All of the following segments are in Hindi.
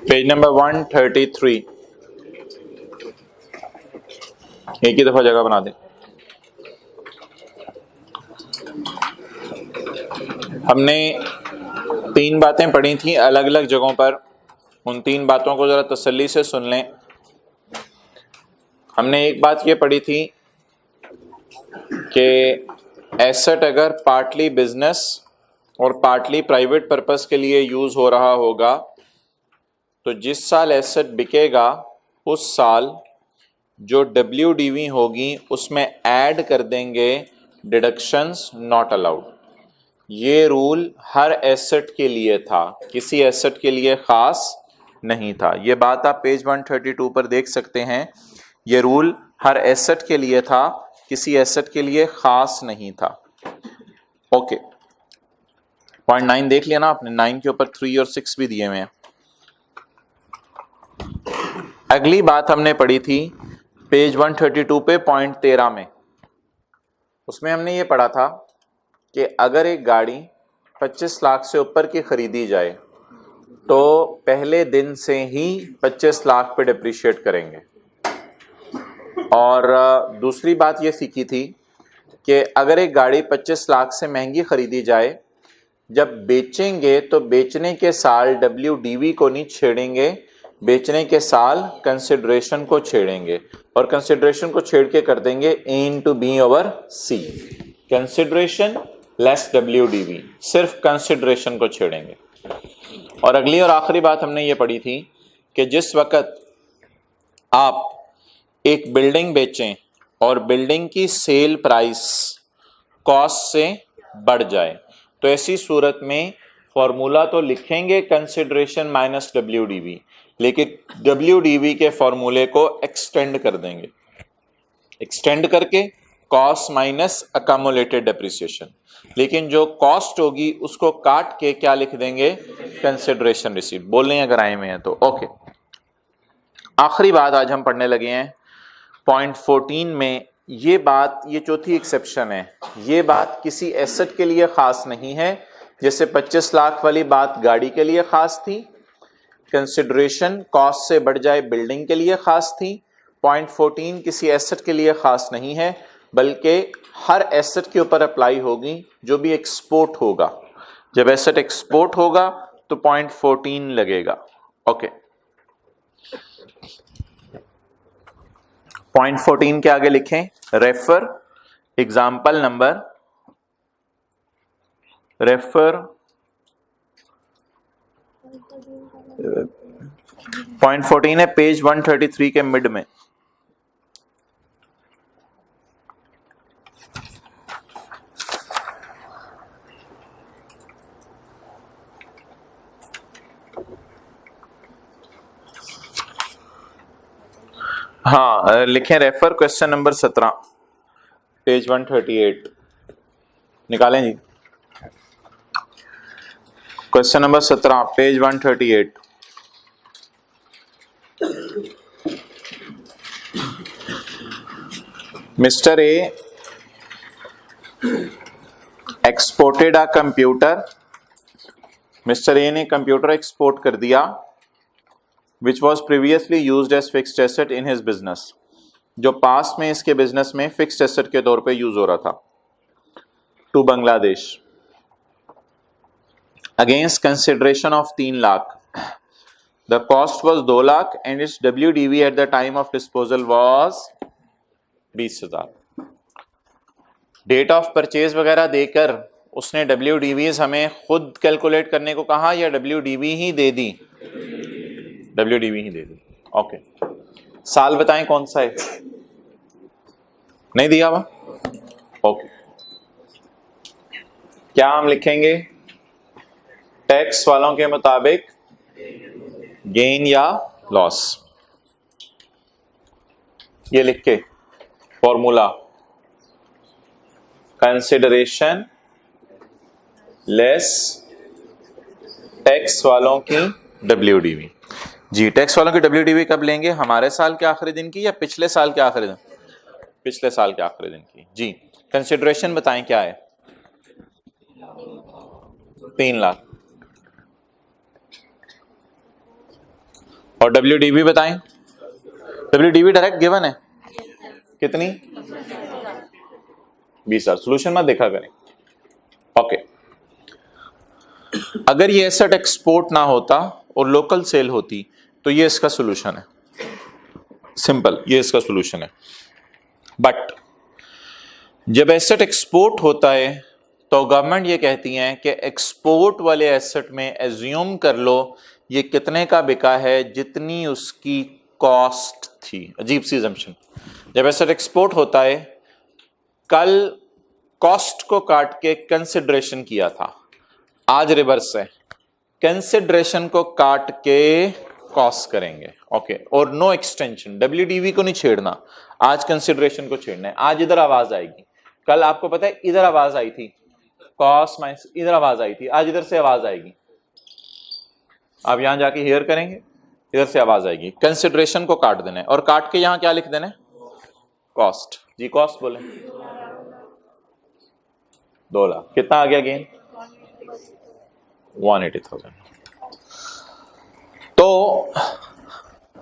पेज नंबर 133, एक ही दफा जगह बना दें। हमने 3 बातें पढ़ी थी अलग अलग जगहों पर, उन 3 बातों को जरा तसल्ली से सुन लें। हमने एक बात ये पढ़ी थी कि एसेट अगर पार्टली बिजनेस और पार्टली प्राइवेट पर्पस के लिए यूज हो रहा होगा तो जिस साल एसेट बिकेगा उस साल जो WDV होगी उसमें ऐड कर देंगे डिडक्शंस नॉट अलाउड। ये रूल हर एसेट के लिए था, किसी एसेट के लिए खास नहीं था। ये बात आप पेज 132 पर देख सकते हैं। ये रूल हर एसेट के लिए था, किसी एसेट के लिए खास नहीं था। ओके, पॉइंट 9 देख लिया ना आपने, 9 के ऊपर 3 और 6 भी दिए हुए हैं। अगली बात हमने पढ़ी थी पेज 132 पे पॉइंट 13 में। उसमें हमने ये पढ़ा था कि अगर एक गाड़ी 25 लाख से ऊपर की खरीदी जाए तो पहले दिन से ही 25 लाख पे डिप्रिशिएट करेंगे। और दूसरी बात ये सीखी थी कि अगर एक गाड़ी 25 लाख से महंगी खरीदी जाए, जब बेचेंगे तो बेचने के साल WDV को नहीं छेड़ेंगे, बेचने के साल कंसिडरेशन को छेड़ेंगे और कंसिडरेशन को छेड़ के कर देंगे A into B over C, consideration less WDV, सिर्फ कंसिडरेशन को छेड़ेंगे। और अगली और आखिरी बात हमने ये पढ़ी थी कि जिस वक्त आप एक बिल्डिंग बेचें और बिल्डिंग की सेल प्राइस कॉस्ट से बढ़ जाए तो ऐसी सूरत में फॉर्मूला तो लिखेंगे कंसिडरेशन माइनस WDV, लेकिन WDV के फॉर्मूले को एक्सटेंड कर देंगे, एक्सटेंड करके कॉस्ट माइनस अकामुलेटेड डेप्रिसिएशन, लेकिन जो कॉस्ट होगी उसको काट के क्या लिख देंगे, कंसिडरेशन रिसीव्ड। बोल रहे हैं अगर आए हुए हैं तो ओके। आखिरी बात आज हम पढ़ने लगे हैं पॉइंट 14 में। ये बात, ये चौथी एक्सेप्शन है, ये बात किसी एसेट के लिए खास नहीं है। जैसे 25 लाख वाली बात गाड़ी के लिए खास थी, कंसिडरेशन कॉस्ट से बढ़ जाए बिल्डिंग के लिए खास थी। पॉइंट 14 किसी एसेट के लिए खास नहीं है, बल्कि हर एसेट के ऊपर अप्लाई होगी जो भी एक्सपोर्ट होगा। जब एसेट एक्सपोर्ट होगा तो पॉइंट 14 लगेगा। ओके, पॉइंट 14 के आगे लिखें refer example number, refer point 14 है पेज 133 के मिड में। हाँ, लिखें रेफर क्वेश्चन नंबर 17 पेज 138 निकालें जी। Question number 17 page 138। Mister A exported a computer, mister A ने कंप्यूटर एक्सपोर्ट कर दिया which was previously used as fixed asset in his business, जो पास में इसके बिजनेस में फिक्स्ड एसेट के तौर पे यूज हो रहा था, to Bangladesh against consideration of 3 lakh. The cost was 2 lakh and it's WDV at the time of disposal was 20,000। Date of purchase वगैरह देकर उसने WDVs हमें खुद कैलकुलेट करने को कहा या WDV ही दे दी, WDV ही दे दी। ओके, साल बताएं कौन सा है, नहीं दिया हुआ। ओके, क्या हम लिखेंगे, टैक्स वालों के मुताबिक गेन या लॉस, ये लिख के फॉर्मूला कंसिडरेशन लेस टैक्स वालों की WDV। जी, टैक्स वालों की WDV कब लेंगे, हमारे साल के आखिरी दिन की या पिछले साल के आखिरी दिन, पिछले साल के आखिरी दिन की। जी, कंसिडरेशन बताएं क्या है, 3 लाख। और WDV बताएं। WDV डायरेक्ट गिवन है कितनी? 20,000। सोल्यूशन मत देखा करें। ओके, अगर ये एसेट एक्सपोर्ट ना होता और लोकल सेल होती तो ये इसका सोल्यूशन है, सिंपल, ये इसका सोल्यूशन है। बट जब एसेट एक्सपोर्ट होता है तो गवर्नमेंट ये कहती है कि एक्सपोर्ट वाले एसेट में एज्यूम कर लो ये कितने का बिका है, जितनी उसकी कॉस्ट थी। अजीब सी assumption। जब एसेट एक्सपोर्ट होता है, कल कॉस्ट को काट के कंसिडरेशन किया था, आज रिवर्स है, कंसिडरेशन को काट के कॉस्ट करेंगे। ओके, और नो एक्सटेंशन, WDV को नहीं छेड़ना, आज कंसिडरेशन को छेड़ना है। आज इधर आवाज आएगी, कल आपको पता है इधर आवाज आई थी, कॉस्ट माइनस इधर आवाज आई थी, आज इधर से आवाज आएगी। आप यहां जाके हेयर करेंगे, इधर से आवाज आएगी। कंसिडरेशन को काट देना है और काट के यहां क्या लिख देना है? कॉस्ट। जी कॉस्ट बोले 2 लाख। कितना आ गया गेन? 180,000। तो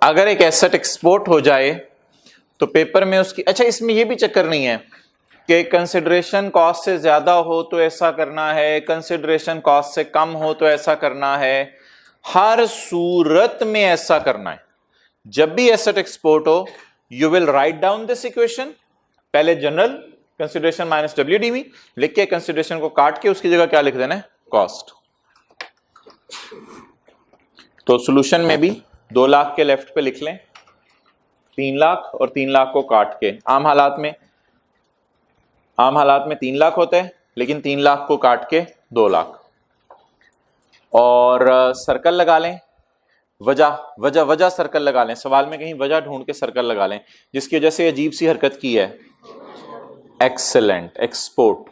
अगर एक एसेट एक्सपोर्ट हो जाए तो पेपर में उसकी, अच्छा इसमें यह भी चक्कर नहीं है कि कंसिडरेशन कॉस्ट से ज्यादा हो तो ऐसा करना है, कंसिडरेशन कॉस्ट से कम हो तो ऐसा करना है। हर सूरत में ऐसा करना है। जब भी एसेट एक्सपोर्ट हो, you will write down this equation, पहले जनरल कंसिडरेशन माइनस WDV लिख के कंसिडरेशन को काट के उसकी जगह क्या लिख देना है? कॉस्ट। तो सॉल्यूशन में भी 2 लाख के लेफ्ट पे लिख लें 3 लाख और 3 लाख को काट के। आम हालात में 3 लाख होता है, लेकिन 3 लाख को काट के 2 लाख। और सर्कल लगा लें, वजह सर्कल लगा लें, सवाल में कहीं वजह ढूंढ के सर्कल लगा लें जिसकी वजह से अजीब सी हरकत की है। Excellent, export.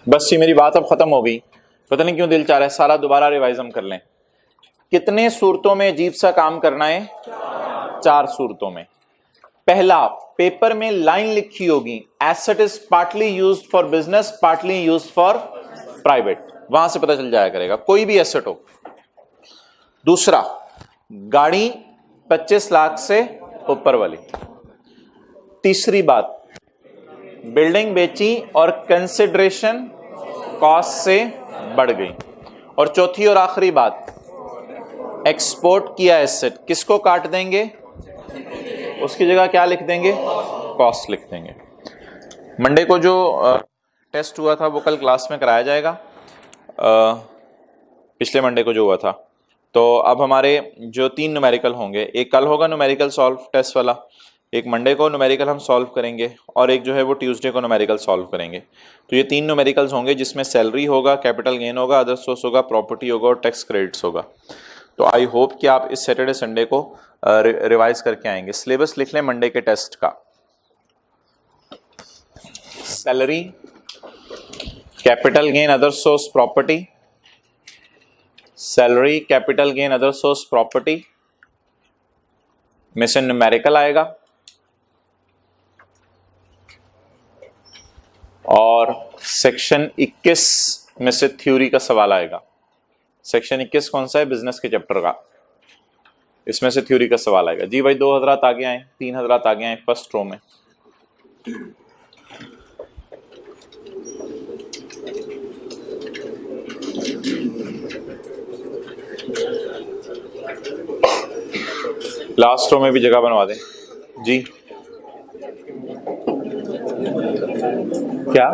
बस ये मेरी बात अब खत्म हो गई, पता नहीं क्यों दिल चाह रहा है सारा दोबारा रिवाइज हम कर लें। कितने सूरतों में अजीब सा काम करना है? 4 सूरतों में। पहला, पेपर में लाइन लिखी होगी, asset is partly used for business, partly used for private, वहां से पता चल जाया करेगा, कोई भी एसेट हो। दूसरा, गाड़ी 25 लाख से ऊपर वाली। तीसरी बात, बिल्डिंग बेची और कंसिडरेशन कॉस्ट से बढ़ गई। और चौथी और आखिरी बात, एक्सपोर्ट किया एसेट, किसको काट देंगे? उसकी जगह क्या लिख देंगे? कॉस्ट लिख देंगे। मंडे को जो टेस्ट हुआ था वो कल क्लास में कराया जाएगा, पिछले मंडे को जो हुआ था। तो अब हमारे जो 3 न्यूमेरिकल होंगे, एक कल होगा न्यूमेरिकल सॉल्व टेस्ट वाला, एक मंडे को न्यूमेरिकल हम सॉल्व करेंगे, और एक जो है वो ट्यूसडे को न्यूमेरिकल सॉल्व करेंगे। तो ये 3 न्यूमेरिकल्स होंगे जिसमें सैलरी होगा, कैपिटल गेन होगा, अदर सोर्स होगा, प्रॉपर्टी होगा और टैक्स क्रेडिट्स होगा। तो आई होप कि आप इस सैटरडे संडे को रिवाइज करके आएंगे। सिलेबस लिख लें मंडे के टेस्ट का। Salary, capital gain, other source, property. Salary, capital gain, other source, property में से न्यूमेरिकल आएगा, और सेक्शन 21 में से थ्योरी का सवाल आएगा। सेक्शन 21 कौन सा है? बिजनेस के चैप्टर का, इसमें से थ्योरी का सवाल आएगा। जी भाई 2 हजरात आगे आए, 3 हजरात आगे आए फर्स्ट रो में। लास्ट रो में भी जगह बनवा दें जी। क्या?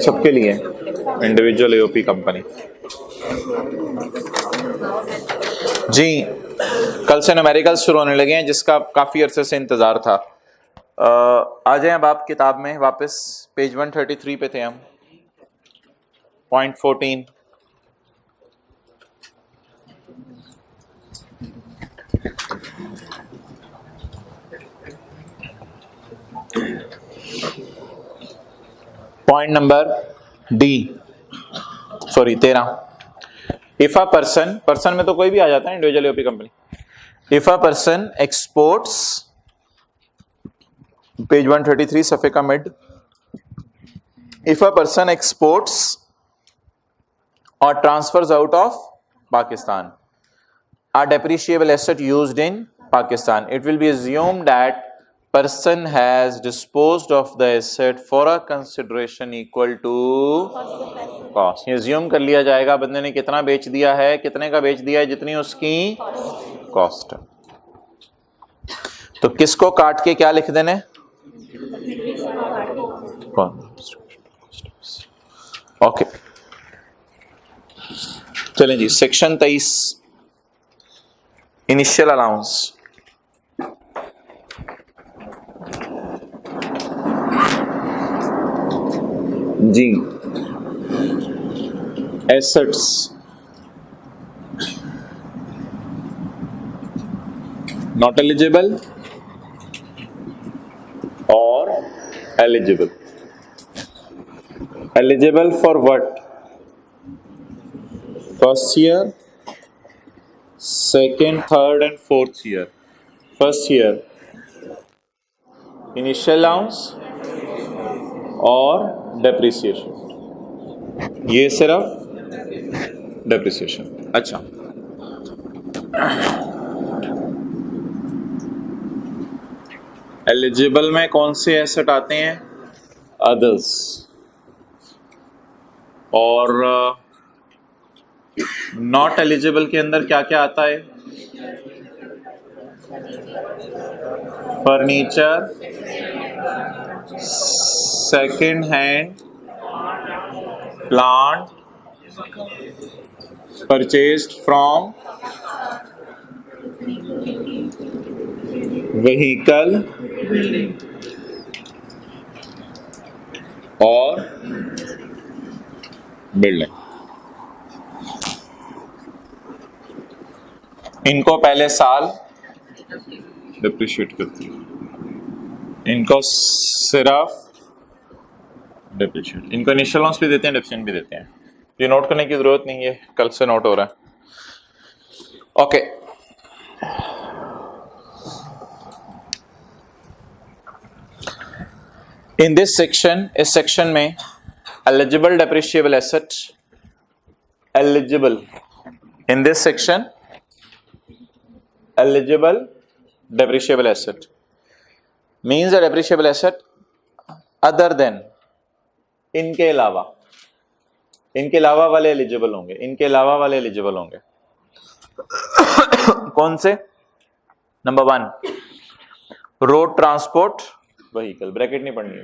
सबके लिए इंडिविजुअल एओपी कंपनी। जी कल से न्यूमेरिकल शुरू होने लगे हैं जिसका काफी अरसे से इंतजार था। आ जाए अब आप किताब में वापस, पेज 133 पे थे हम, point 14। Point number D, sorry 13। If a person में तो कोई भी आ जाता है, individual AOP company. If a person exports page 133 सफ़े का mid. If a person exports or transfers out of Pakistan a depreciable asset used in Pakistan, it will be assumed that person has disposed of the asset for a consideration equal to cost. ये assume कर लिया जाएगा बंदे ने कितना बेच दिया है, कितने का बेच दिया है, जितनी उसकी कॉस्ट है. तो किसको काट के क्या लिख देने? ओके चलें जी. Section 23 initial allowance. जी एसेट्स नॉट एलिजिबल और eligible. Eligible for what? First year, second, third and fourth year. First year initial allowance और डेप्रिसिएशन. ये सिर्फ डेप्रिसिएशन. अच्छा एलिजिबल में कौन से एसेट आते हैं? अदर्स. और नॉट एलिजिबल के अंदर क्या क्या आता है? Furniture, second hand, plant purchased from vehicle और बिल्डिंग. इनको पहले साल डिप्रिशिएट करती है, इनको सिर्फ डिप्रिशिएट. इनको इनिशियल अलाउंस भी देते हैं, डेप्रिसिएशन भी देते हैं. ये नोट करने की जरूरत नहीं है, कल से नोट हो रहा है. ओके इन दिस सेक्शन, इस सेक्शन में eligible depreciable asset, eligible in this section eligible depreciable asset means a depreciable asset other than, इनके अलावा वाले एलिजिबल होंगे. इनके अलावा वाले एलिजिबल होंगे. कौन से? Number 1 road transport vehicle. Bracket नहीं पढ़नी है.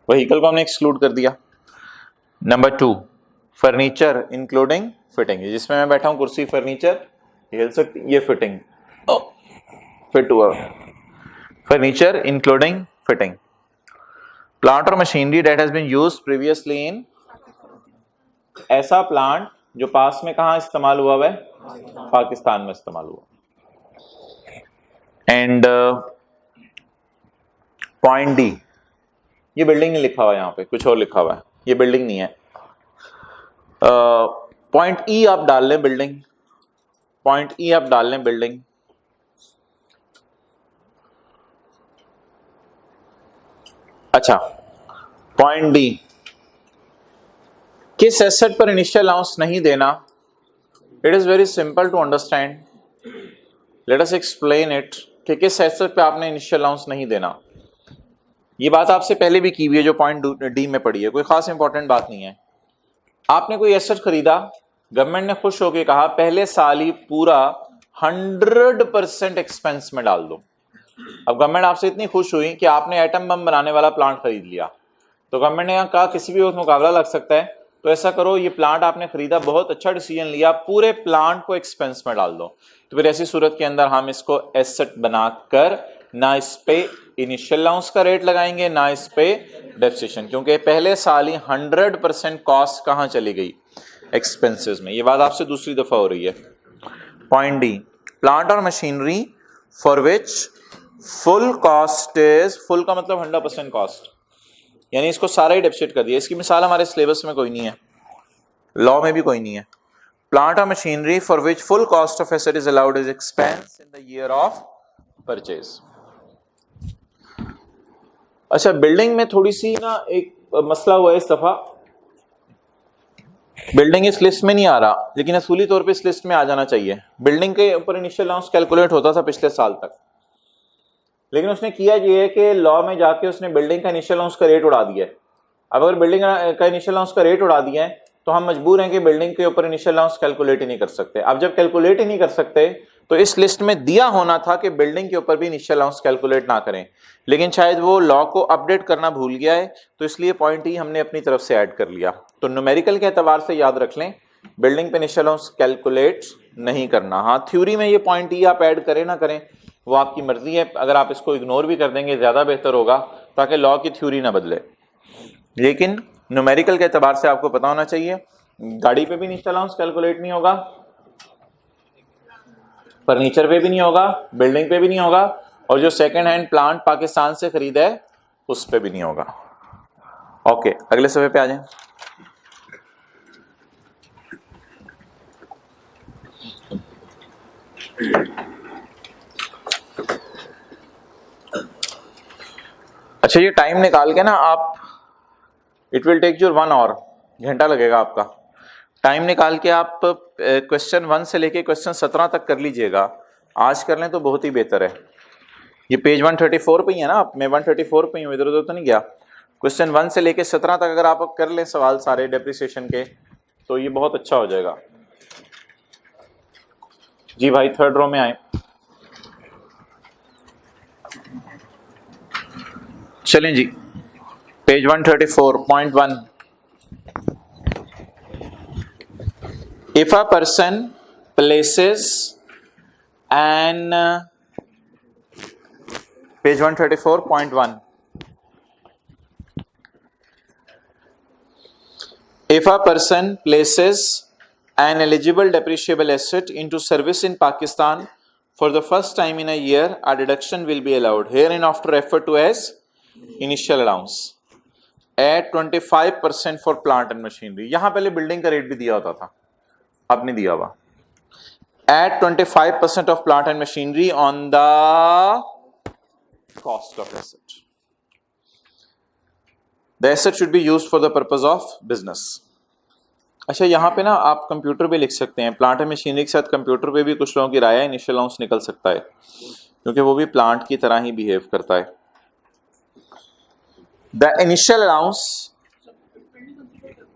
व्हीकल को हमने एक्सक्लूड कर दिया. Number 2 furniture including fitting. जिसमें मैं बैठा हूं कुर्सी फर्नीचर हिल सकती, ये फिटिंग फिट हुआ. Furniture including fitting. प्लांट और machinery that has been used previously in, ऐसा प्लांट जो पास में कहां इस्तेमाल हुआ है? पाकिस्तान में इस्तेमाल हुआ. एंड पॉइंट डी, ये बिल्डिंग नहीं लिखा हुआ है, यहां पे कुछ और लिखा हुआ है, ये बिल्डिंग नहीं है. पॉइंट ई आप डाल लें बिल्डिंग. पॉइंट ई आप डाल लें बिल्डिंग. अच्छा पॉइंट डी, किस एसेट पर इनिशियल अलाउंस नहीं देना? It is very simple to understand. Let us explain it कि किस एसेट पे आपने इनिशियल अलाउंस नहीं देना. ये बात आपसे पहले भी की हुई है जो पॉइंट डी में पड़ी है, कोई खास इंपॉर्टेंट बात नहीं है. आपने कोई एसेट खरीदा, गवर्नमेंट ने खुश होकर कहा पहले साल ही पूरा 100% एक्सपेंस में डाल दो. अब गवर्नमेंट आपसे इतनी खुश हुई कि आपने एटम बम बनाने वाला प्लांट खरीद लिया, तो गवर्नमेंट ने कहा किसी भी वक्त मुकाबला लग सकता है, तो ऐसा करो ये प्लांट आपने खरीदा, बहुत अच्छा डिसीजन लिया, पूरे प्लांट को एक्सपेंस में डाल दो. तो फिर ऐसी सूरत के अंदर हम इसको एसेट बनाकर ना इस पे इनिशियल अलाउंस का रेट लगाएंगे ना इस पे डेप्रिसिएशन, क्योंकि पहले साल ही 100% कॉस्ट कहां चली गई? एक्सपेंसेस में. ये बात आपसे दूसरी दफा हो रही है. पॉइंट डी, प्लांट और machinery for which full cost is, full का मतलब 100% कॉस्ट, यानी इसको सारा ही डेप्रिसिएट कर दिया. इसकी मिसाल हमारे सिलेबस में कोई नहीं है, लॉ में भी कोई नहीं है. प्लांट और machinery for which full cost of asset is allowed is expense in the year of purchase. अच्छा, बिल्डिंग में थोड़ी सी ना एक मसला हुआ है इस दफा, बिल्डिंग इस लिस्ट में नहीं आ रहा, लेकिन असूली तौर पे इस लिस्ट में आ जाना चाहिए। बिल्डिंग के ऊपर इनिशियल अलाउंस कैलकुलेट होता था पिछले साल तक, लेकिन उसने किया ये है कि लॉ में जाके उसने बिल्डिंग का इनिशियल अलाउंस का रेट उड़ा दिया है। अब अगर बिल्डिंग का इनिशियल अलाउंस का रेट उड़ा दिया है तो हम मजबूर हैं कि बिल्डिंग के ऊपर इनिशियल अलाउंस कैलकुलेट ही नहीं कर सकते। अब जब कैलकुलेट ही नहीं कर सकते तो इस लिस्ट में दिया होना था कि बिल्डिंग के ऊपर भी इनिशियल अलाउंस कैलकुलेट ना करें, लेकिन शायद वो लॉ को अपडेट करना भूल गया है, तो इसलिए पॉइंट ही हमने अपनी तरफ से ऐड कर लिया। तो न्यूमेरिकल के एतबार से याद रख लें, बिल्डिंग पे इनिशियल अलाउंस कैलकुलेट नहीं करना। हाँ, थ्योरी में ये पॉइंट ही आप ऐड करें ना करें वो आपकी मर्जी है, अगर आप इसको इग्नोर भी कर देंगे ज्यादा बेहतर होगा ताकि लॉ की थ्योरी ना बदले, लेकिन न्यूमेरिकल के एतबार से आपको पता होना चाहिए गाड़ी पे भी इनिशियल अलाउंस कैलकुलेट नहीं होगा, फर्नीचर पे भी नहीं होगा, बिल्डिंग पे भी नहीं होगा, और जो सेकंड हैंड प्लांट पाकिस्तान से खरीदा है उस पे भी नहीं होगा। ओके, अगले सफे पे आ जाएं। अच्छा, ये टाइम निकाल के ना आप, it will take you 1 hour, घंटा लगेगा आपका। टाइम निकाल के आप क्वेश्चन 1 से लेके क्वेश्चन 17 तक कर लीजिएगा, आज कर लें तो बहुत ही बेहतर है। ये पेज 134 पे ही है ना, आप, मैं 134 पे ही हूँ, इधर उधर तो नहीं गया। क्वेश्चन 1 से लेके 17 तक अगर आप कर लें सवाल सारे डेप्रिसिएशन के तो ये बहुत अच्छा हो जाएगा। जी भाई, थर्ड रो में आए। चलें जी, page 134.1। If a person places an page 134.1, if a person places an eligible depreciable asset into service in Pakistan for the first time in a year, a deduction will be allowed, hereinafter referred to as initial allowance, at 25% for plant and machinery। यहां पहले बिल्डिंग का रेट भी दिया होता था, अब नहीं दिया हुआ। At 25% of plant and machinery on the cost of asset. The asset should be used for the purpose of business. अच्छा, यहाँ पे ना आप कंप्यूटर पे लिख सकते हैं, प्लांट एंड मशीनरी के साथ कंप्यूटर पे भी कुछ लोगों की राय है इनिशियल अलाउंस निकल सकता है, क्योंकि वो भी प्लांट की तरह ही बिहेव करता है। द इनिशियल अलाउंस,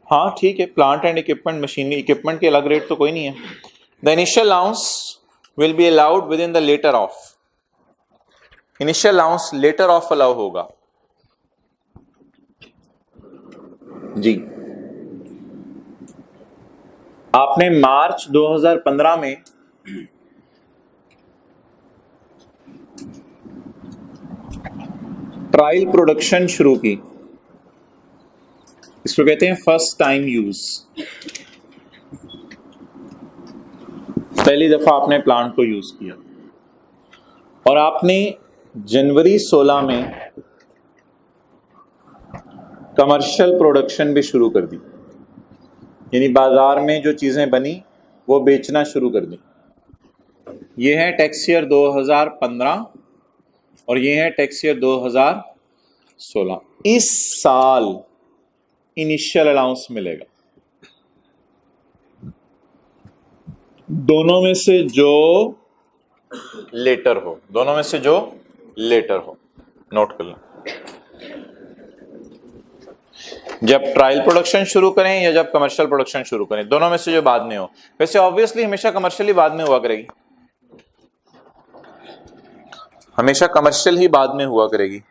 हाँ ठीक है, plant and equipment, machinery equipment के अलग रेट तो कोई नहीं है। The initial allowance will be allowed with in the later of, initial allowance later of allow होगा जी। आपने मार्च 2015 में ट्रायल प्रोडक्शन शुरू की, इसको कहते हैं फर्स्ट टाइम यूज। पहली दफा आपने प्लांट को यूज किया और आपने जनवरी 16 में कमर्शियल प्रोडक्शन भी शुरू कर दी, यानी बाजार में जो चीजें बनी वो बेचना शुरू कर दी। ये है टैक्स ईयर 2015 और ये है टैक्स ईयर 2016। इस साल इनिशियल अलाउंस मिलेगा, दोनों में से जो लेटर हो, दोनों में से जो लेटर हो, नोट कर लें। जब ट्रायल प्रोडक्शन शुरू करें या जब कमर्शियल प्रोडक्शन शुरू करें, दोनों में से जो बाद में हो। वैसे ऑब्वियसली हमेशा कमर्शियल ही बाद में हुआ करेगी, हमेशा कमर्शियल ही बाद में हुआ करेगी।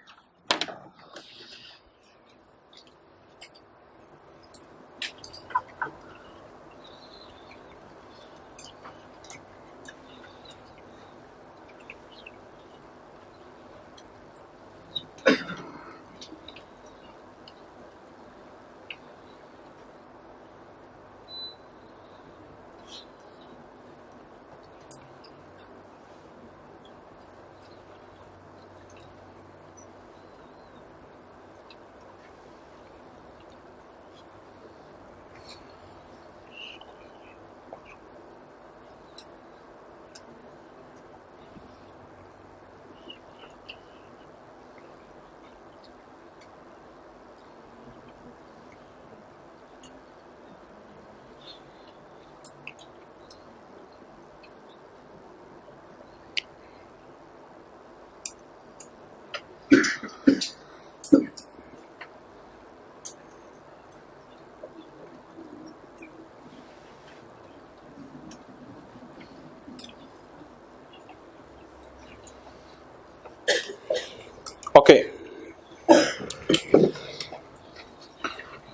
Okay.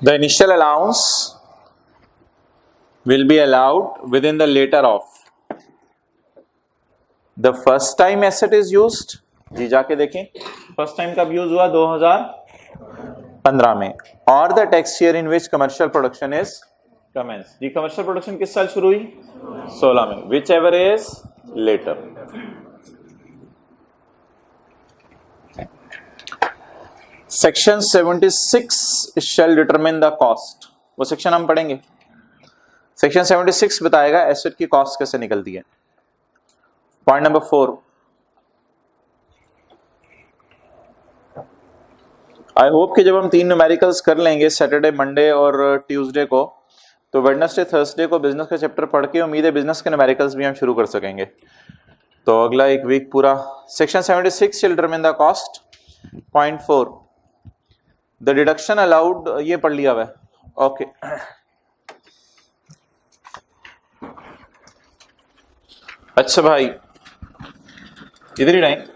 The initial allowance will be allowed within the later of the first time asset is used. जी जाके देखें फर्स्ट टाइम कब यूज हुआ 2015 में, और the tax year in which commercial production is commence. जी कमर्शियल प्रोडक्शन किस साल शुरू हुई 16 में, whichever is later. Section 76 shall determine the cost, वो सेक्शन हम पढ़ेंगे। सेक्शन 76 बताएगा एसेट की कॉस्ट कैसे निकलती है। पॉइंट नंबर 4, आई होप कि जब हम 3 न्यूमेरिकल्स कर लेंगे सैटरडे, मंडे और ट्यूसडे को, तो वेडनेसडे, थर्सडे को बिजनेस का चैप्टर पढ़ के उम्मीद है बिजनेस के न्यूमेरिकल्स भी हम शुरू कर सकेंगे। तो अगला एक वीक पूरा section 76 shall determine the cost। Point 4, the deduction allowed, ये पढ़ लिया हुआ है। ओके अच्छा भाई इधर ही रहें।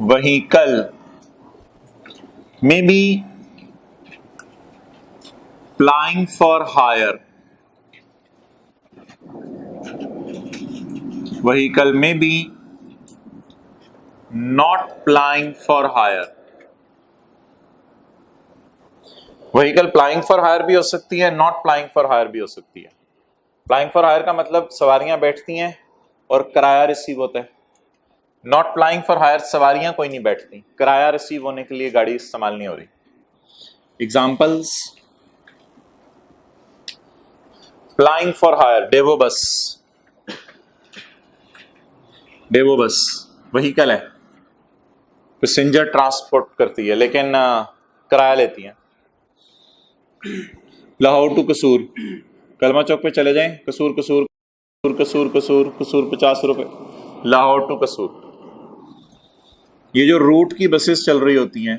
व्हीकल में be plying for hire, vehicle may be not plying for hire। vehicle plying for hire भी हो सकती है, not plying for hire भी हो सकती है। plying for hire का मतलब सवारियां बैठती हैं और किराया रिसीव होता है। not plying for hire सवारियां कोई नहीं बैठती, किराया रिसीव होने के लिए गाड़ी इस्तेमाल नहीं हो रही। Examples, plying for hire Daewoo बस, डेवो बस व्हीकल है, पैसेंजर ट्रांसपोर्ट करती है लेकिन किराया लेती है। लाहौर टू कसूर, कलमा चौक पे चले जाएं, कसूर कसूर कसूर कसूर कसूर 50 रुपए, लाहौर टू कसूर। ये जो रूट की बसेस चल रही होती हैं,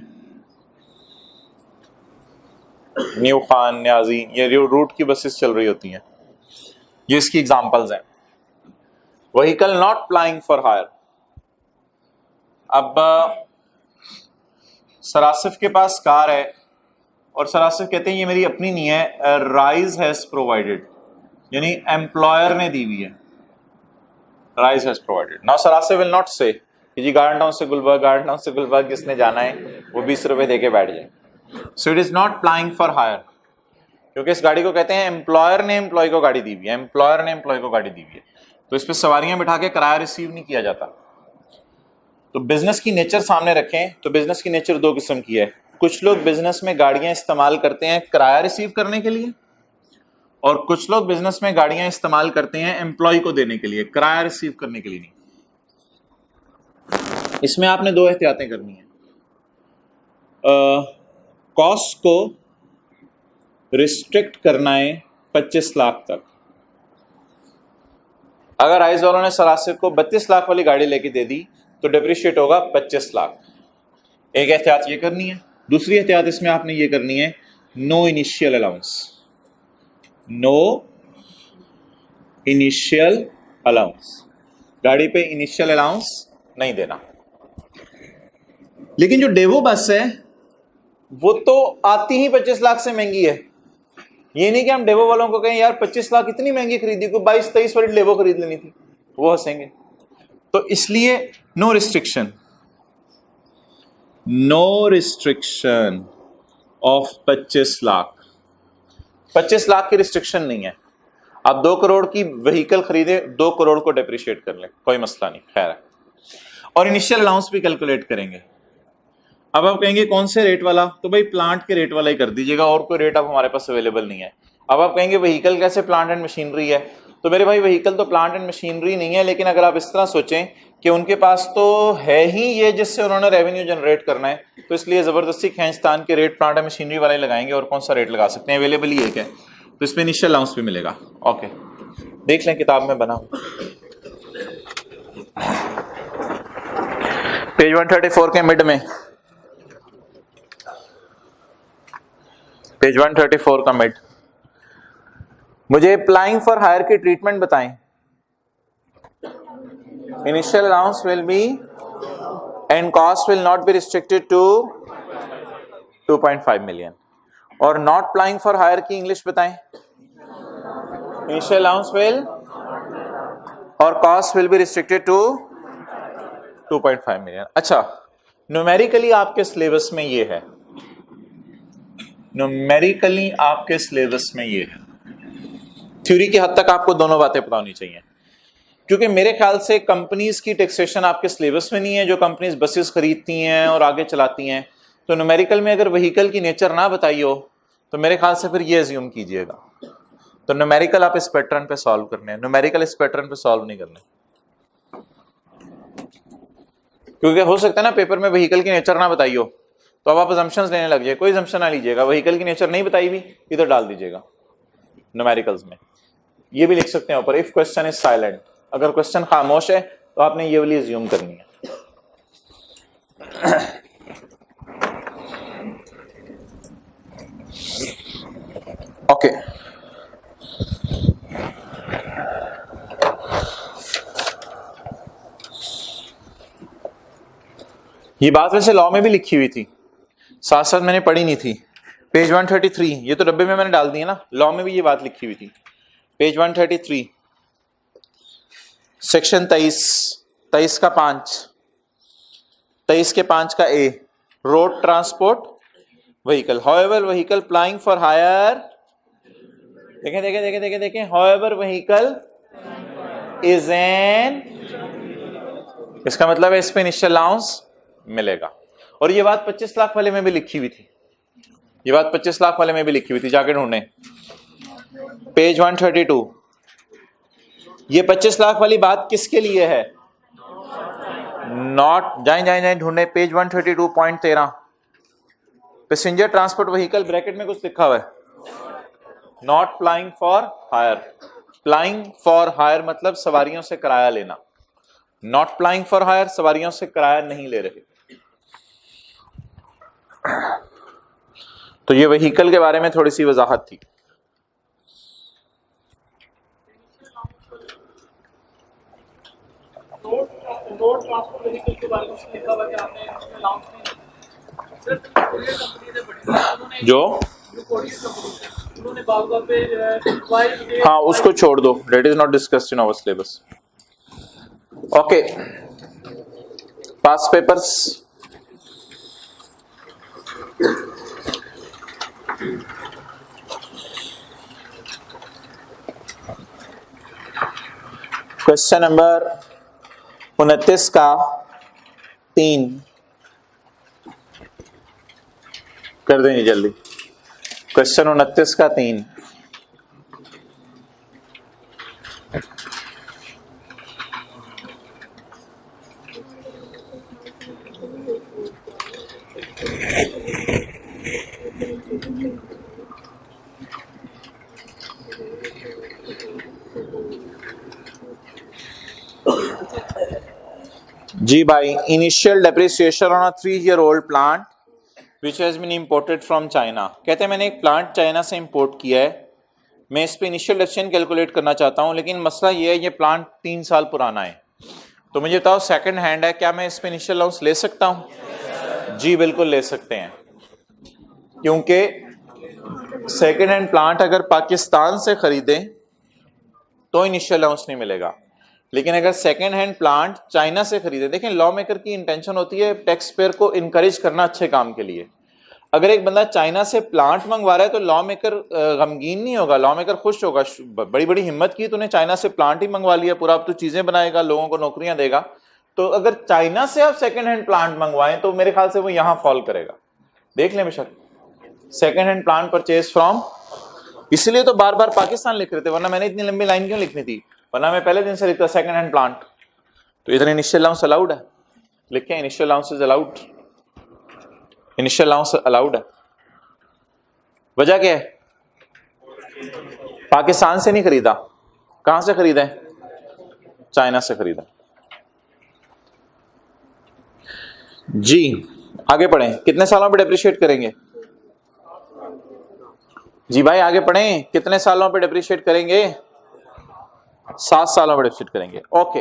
न्यू खान, न्याजी, ये जो रूट की बसेस चल रही होती हैं, ये इसकी एग्जांपल्स हैं। Vehicle not plying for hire. अब सरासिफ के पास कार है और सरासिफ कहते हैं ये मेरी अपनी नहीं है, राइज हैज प्रोवाइडेड, यानी एम्प्लॉयर ने दी हुई है, राइज हैज प्रोवाइडेड। नाउ सरासिफ विल नॉट से कि जी गार्डन टाउन से गुलबर्ग, गार्डन टाउन से गुलबर्ग किसने जाना है, वो 20 रुपए देके बैठ जाए। So it is not plying for hire, क्योंकि इस गाड़ी को कहते हैं एम्प्लॉयर ने एम्प्लॉय को गाड़ी दी हुई है, एम्प्लॉयर ने एम्प्लॉय को गाड़ी दी हुई है, तो इस पे सवारियां बिठा के किराया रिसीव नहीं किया जाता। तो बिजनेस की नेचर सामने रखें तो बिजनेस की नेचर 2 किस्म की है। कुछ लोग बिजनेस में गाड़ियां इस्तेमाल करते हैं किराया रिसीव करने के लिए, और कुछ लोग बिजनेस में गाड़ियां इस्तेमाल करते हैं एम्प्लॉय को देने के लिए, किराया रिसीव करने के लिए नहीं। इसमें आपने 2 एहतियातें करनी है। कॉस्ट को रिस्ट्रिक्ट करना है 25 लाख तक। अगर आइस वालों ने सरासिफ को 32 लाख वाली गाड़ी लेके दे दी तो डिप्रिशिएट होगा 25 लाख। एक एहतियात ये करनी है। दूसरी एहतियात इसमें आपने ये करनी है, no initial allowance, no initial allowance, गाड़ी पे इनिशियल अलाउंस नहीं देना। लेकिन जो डेवो बस है वो तो आती ही 25 लाख से महंगी है। ये नहीं कि हम डेवो वालों को कहें यार 25 लाख इतनी महंगी खरीदी, कोई 22-23 वाली डेवो खरीद लेनी थी, वो हंसेंगे। तो इसलिए no restriction, no restriction of 25 lakh. 25 lakh की रिस्ट्रिक्शन नहीं है। आप 2 करोड़ की व्हीकल खरीदे, 2 करोड़ को डेप्रिशिएट कर ले, कोई मसला नहीं, खैर है। और इनिशियल अलाउंस भी कैलकुलेट करेंगे। अब आप कहेंगे कौन से रेट वाला, तो भाई प्लांट के रेट वाला ही कर दीजिएगा, और कोई रेट अब हमारे पास अवेलेबल नहीं है। अब आप कहेंगे व्हीकल कैसे, प्लांट एंड मशीनरी है, तो मेरे भाई व्हीकल तो प्लांट एंड मशीनरी नहीं है, लेकिन अगर आप इस तरह सोचें कि उनके पास तो है ही ये जिससे उन्होंने रेवेन्यू जनरेट करना है, तो इसलिए जबरदस्ती खींचतान के रेट प्लांट एंड मशीनरी वाले लगाएंगे, और कौन सा रेट लगा सकते हैं, अवेलेबल ही एक है, तो इसमें इनिशियल अलाउंस भी मिलेगा। ओके, देख लें किताब में बना पेज 134 के मिड में, पेज 134 का मिड, मुझे अप्लाइंग फॉर हायर की ट्रीटमेंट बताएं। Initial allowance will be and cost will not be restricted to 2.5 million. और नॉट अप्लाइंग फॉर हायर की इंग्लिश बताएं। इनिशियल अलाउंस विल और cost will be restricted to 2.5 million. अच्छा, न्यूमेरिकली आपके सिलेबस में ये है, न्यूमेरिकली आपके सिलेबस में ये है। थ्योरी की हद तक आपको दोनों बातें पता होनी चाहिए, क्योंकि मेरे ख्याल से कंपनीज की टैक्सेशन आपके सिलेबस में नहीं है। जो कंपनीज बसेस खरीदती हैं और आगे चलाती हैं, तो न्यूमेरिकल में अगर व्हीकल की नेचर ना बताई हो तो मेरे ख्याल से फिर ये अज्यूम कीजिएगा। तो न्यूमेरिकल आप इस पैटर्न पे सॉल्व करने हैं, न्यूमेरिकल इस पैटर्न पे सॉल्व नहीं करने, क्योंकि हो सकता है ना पेपर में व्हीकल की नेचर ना बताई हो तो अब आप अजम्पशंस लेने लग जाए। कोई अजम्पशन ना लीजिएगा, व्हीकल की नेचर नहीं बताई हुई इधर डाल दीजिएगा न्यूमेरिकल्स में। ये भी लिख सकते हैं ऊपर, इफ क्वेश्चन इज साइलेंट, अगर क्वेश्चन खामोश है तो आपने ये वाली अज्यूम करनी है। ओके, ये बात वैसे लॉ में भी लिखी हुई थी, साथ साथ मैंने पढ़ी नहीं थी। पेज 133, ये तो डब्बे में मैंने डाल दिया ना, लॉ में भी ये बात लिखी हुई थी। पेज 133 सेक्शन 23 का 5, 23 के 5 का A, road transport vehicle, however vehicle plying for hire, देखें देखें देखें देखें देखें, हाउएवर व्हीकल इज एन, इसका मतलब है इस पे इनिशियल अलाउंस मिलेगा। और ये बात 25 लाख वाले में भी लिखी हुई थी, ये बात 25 लाख वाले में भी लिखी हुई थी, जाके ढूंढे पेज 132। ये 25 लाख वाली बात किसके लिए है? नॉट, जाएं जाएं जाएं ढूंढे page 132.13, passenger transport vehicle bracket में कुछ लिखा हुआ है, not plying for hire. Plying for hire मतलब सवारियों से किराया लेना, नॉट प्लाइंग फॉर हायर सवारियों से किराया नहीं ले रहे। तो ये व्हीकल के बारे में थोड़ी सी वजाहत थी। रोड ट्रांसपोर्ट व्हीकल के बारे में लिखा हुआ है कि आपने अनाउंस नहीं, सिर्फ कोरियर कंपनी ने बड़ी जो कोरियर कंपनी उन्होंने बाग पे हाँ उसको छोड़ दो, date is not discussed in our syllabus. Okay, pass papers, question number 29 का 3 कर देंगे जल्दी। क्वेश्चन 29 का 3, जी भाई, initial depreciation on a 3-year-old plant which has been imported from China. कहते हैं मैंने एक प्लांट चाइना से इंपोर्ट किया है, मैं इस पे इनिशियल डेप्रिसिएशन कैलकुलेट करना चाहता हूं, लेकिन मसला ये है ये प्लांट 3 साल पुराना है। तो मुझे बताओ सेकंड हैंड है, क्या मैं इस पे इनिशियल अलाउंस ले सकता हूं? जी बिल्कुल ले सकते हैं, क्योंकि सेकंड हैंड प्लांट अगर पाकिस्तान से खरीदें तो इनिशियल अलाउंस नहीं मिलेगा, लेकिन अगर सेकंड हैंड प्लांट चाइना से खरीदे, देखें लॉ मेकर की इंटेंशन होती है टैक्स पेयर को इनकरेज करना अच्छे काम के लिए। अगर एक बंदा चाइना से प्लांट मंगवा रहा है तो लॉ मेकर गमगीन नहीं होगा, लॉ मेकर खुश होगा, बड़ी बड़ी हिम्मत की तूने चाइना से प्लांट ही मंगवा लिया, पूरा अब तो चीजें बनाएगा, लोगों को नौकरियां देगा। तो अगर चाइना से आप सेकंड हैंड प्लांट मंगवाएं तो मेरे ख्याल से वो यहां फॉल करेगा। देख लें बेशक, second hand plant purchase from, इसलिए तो बार बार पाकिस्तान लिख रहे थे, वरना मैंने इतनी लंबी लाइन क्यों लिखनी थी, वरना मैं पहले दिन से लिखता सेकंड हैंड प्लांट। तो इधर इनिशियल अलाउंस अलाउड है, लिखें initial allowance is allowed, initial allowance allowed है। वजह क्या है? पाकिस्तान से नहीं खरीदा, कहां से खरीदा है? चाइना से खरीदा। जी आगे पढ़ें, कितने सालों में डेप्रिशिएट करेंगे? जी भाई आगे पढ़ें, कितने सालों पे डिप्रिशिएट करेंगे? 7 सालों पे डिप्रिशिएट करेंगे। ओके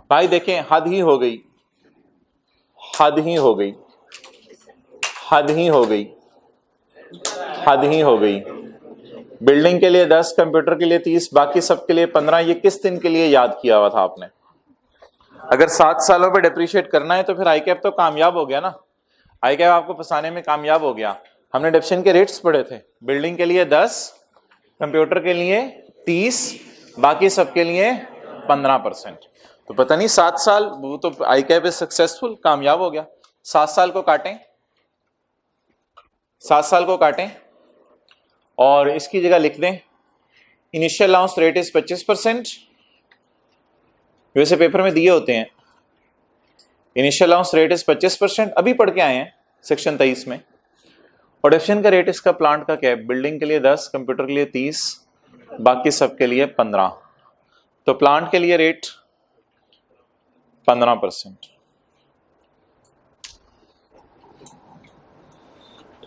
भाई देखें, हद ही हो गई, हद ही हो गई, हद ही हो गई, हद ही हो गई। बिल्डिंग के लिए 10, कंप्यूटर के लिए 30, बाकी सबके लिए 15। ये किस दिन के लिए याद किया हुआ था आपने? अगर 7 सालों पे डिप्रिशिएट करना है तो फिर आईकैप तो कामयाब हो गया ना, आईकैप आपको फंसाने में कामयाब हो गया। हमने डिप्शन के रेट्स पढ़े थे, बिल्डिंग के लिए 10, कंप्यूटर के लिए 30, बाकी सबके लिए 15%। तो पता नहीं 7 साल, वो तो आईकैप इज सक्सेसफुल, कामयाब हो गया। 7 साल को काटें, 7 साल को काटें और इसकी जगह लिख दें इनिशियल अलाउंस रेट इज 25%। वैसे पेपर में दिए होते हैं इनिशियल अलाउंस रेट इज 25%, अभी पढ़ के आए हैं सेक्शन 23 में। और डिप्शन का रेट इसका प्लांट का क्या है? बिल्डिंग के लिए 10, कंप्यूटर के लिए 30, बाकी सबके लिए 15। तो प्लांट के लिए रेट 15%।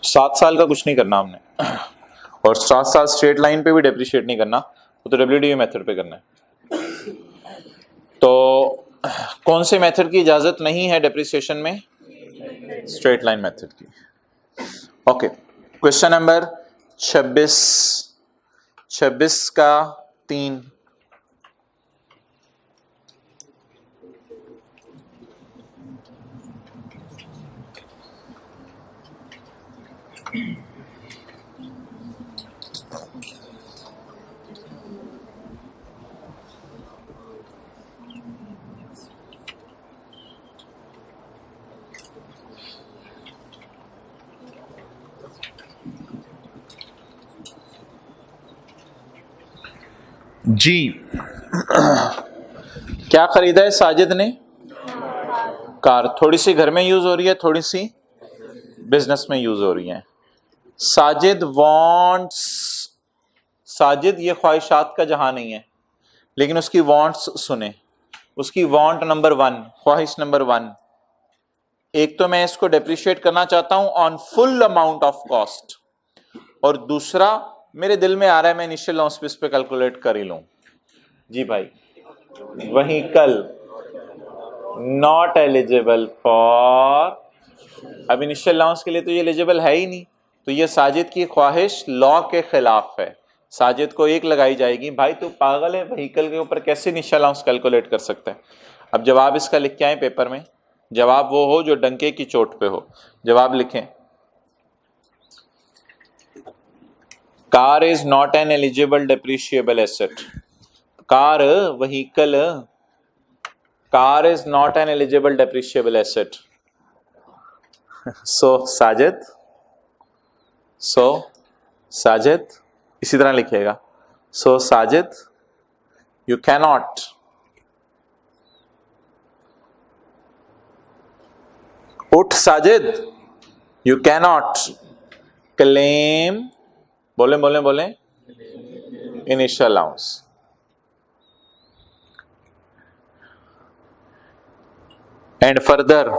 7 साल का कुछ नहीं करना हमने, और 7 साल स्ट्रेट लाइन पे भी डेप्रिशिएट नहीं करना, वो तो WDV मेथड पे करना है। तो कौन से मेथड की इजाजत नहीं है डेप्रिसिएशन में? स्ट्रेट लाइन मेथड की। ओके, क्वेश्चन नंबर 26 का 3। जी क्या खरीदा है साजिद ने? कार। थोड़ी सी घर में यूज हो रही है, थोड़ी सी बिजनेस में यूज हो रही है। साजिद वांट्स, साजिद ये ख्वाहिशात का जहां नहीं है, लेकिन उसकी वांट्स सुने। उसकी वांट नंबर 1, ख्वाहिश नंबर 1, एक तो मैं इसको डेप्रिशिएट करना चाहता हूं on full amount of cost, और दूसरा मेरे दिल में आ रहा है मैं इनिशियल अलाउंस पे इस पे कैलकुलेट कर ही लूं। जी भाई, व्हीकल नॉट एलिजिबल फॉर, अब इनिशियल अलाउंस के लिए तो ये एलिजिबल है ही नहीं, तो ये साजिद की ख्वाहिश लॉ के खिलाफ है। साजिद को 1 लगाई जाएगी। भाई तू पागल है, व्हीकल के ऊपर कैसे इनिशियल अलाउंस कैलकुलेट कर सकता है? अब जवाब इसका लिख के आए पेपर में, जवाब वो हो जो डंके की चोट पे हो। जवाब लिखें, car is not an eligible depreciable asset. Car, vehicle, car is not an eligible depreciable asset. So Sajid इसी तरह लिखिएगा। सो साजिद यू कैनॉट उठ, साजिद यू कैनॉट क्लेम, बोले initial allowance. And further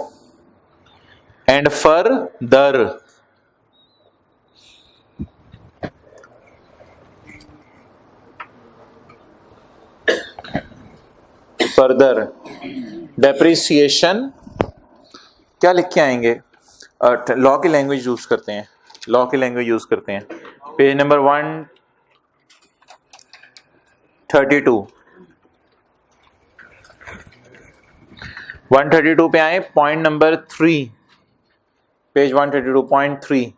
depreciation क्या लिख के आएंगे? लॉ की लैंग्वेज यूज करते हैं, लॉ की लैंग्वेज यूज करते हैं। पेज नंबर 132 पे आए, point number 3, page 132.3,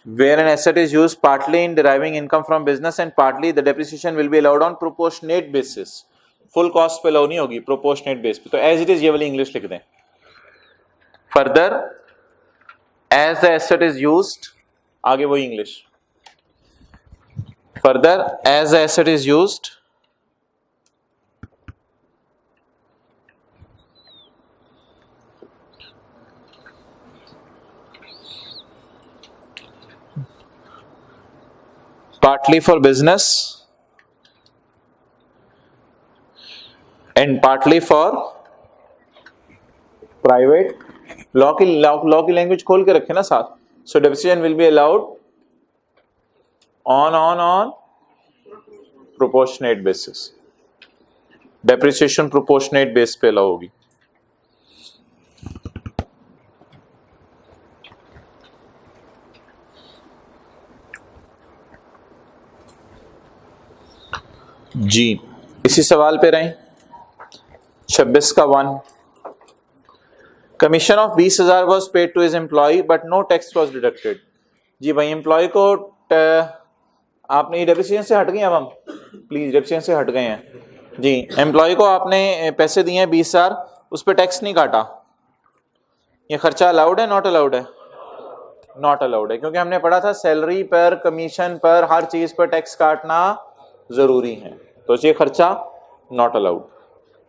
where an asset is used partly in deriving income from business and partly the depreciation will be allowed on proportionate basis। Full cost पे लो नहीं होगी, प्रोपोर्शनेट बेस पे। तो एज इट इज ये वाली इंग्लिश लिख दें। Further as the asset is used, आगे वही English. Further as the asset is used partly for business and partly for private। Law की लैंग्वेज खोल के रखे ना साथ। So depreciation will be allowed on proportionate basis, depreciation proportionate base पे अलाउ होगी। जी इसी सवाल पे रहें, 26 का 1, commission of 20,000 was paid to his employ but no tax was deducted. जी भाई एम्प्लॉय को आपने डेप्रिसिएशन से हट गए, अब हम प्लीज डेप्रिसिएशन से हट गए हैं जी। एम्प्लॉय को आपने पैसे दिए हैं 20,000, उस पर टैक्स नहीं काटा, ये खर्चा अलाउड है नॉट अलाउड है? नॉट अलाउड है, क्योंकि हमने पढ़ा था सैलरी पर, कमीशन पर, हर चीज पर टैक्स काटना जरूरी है, तो ये खर्चा नॉट अलाउड।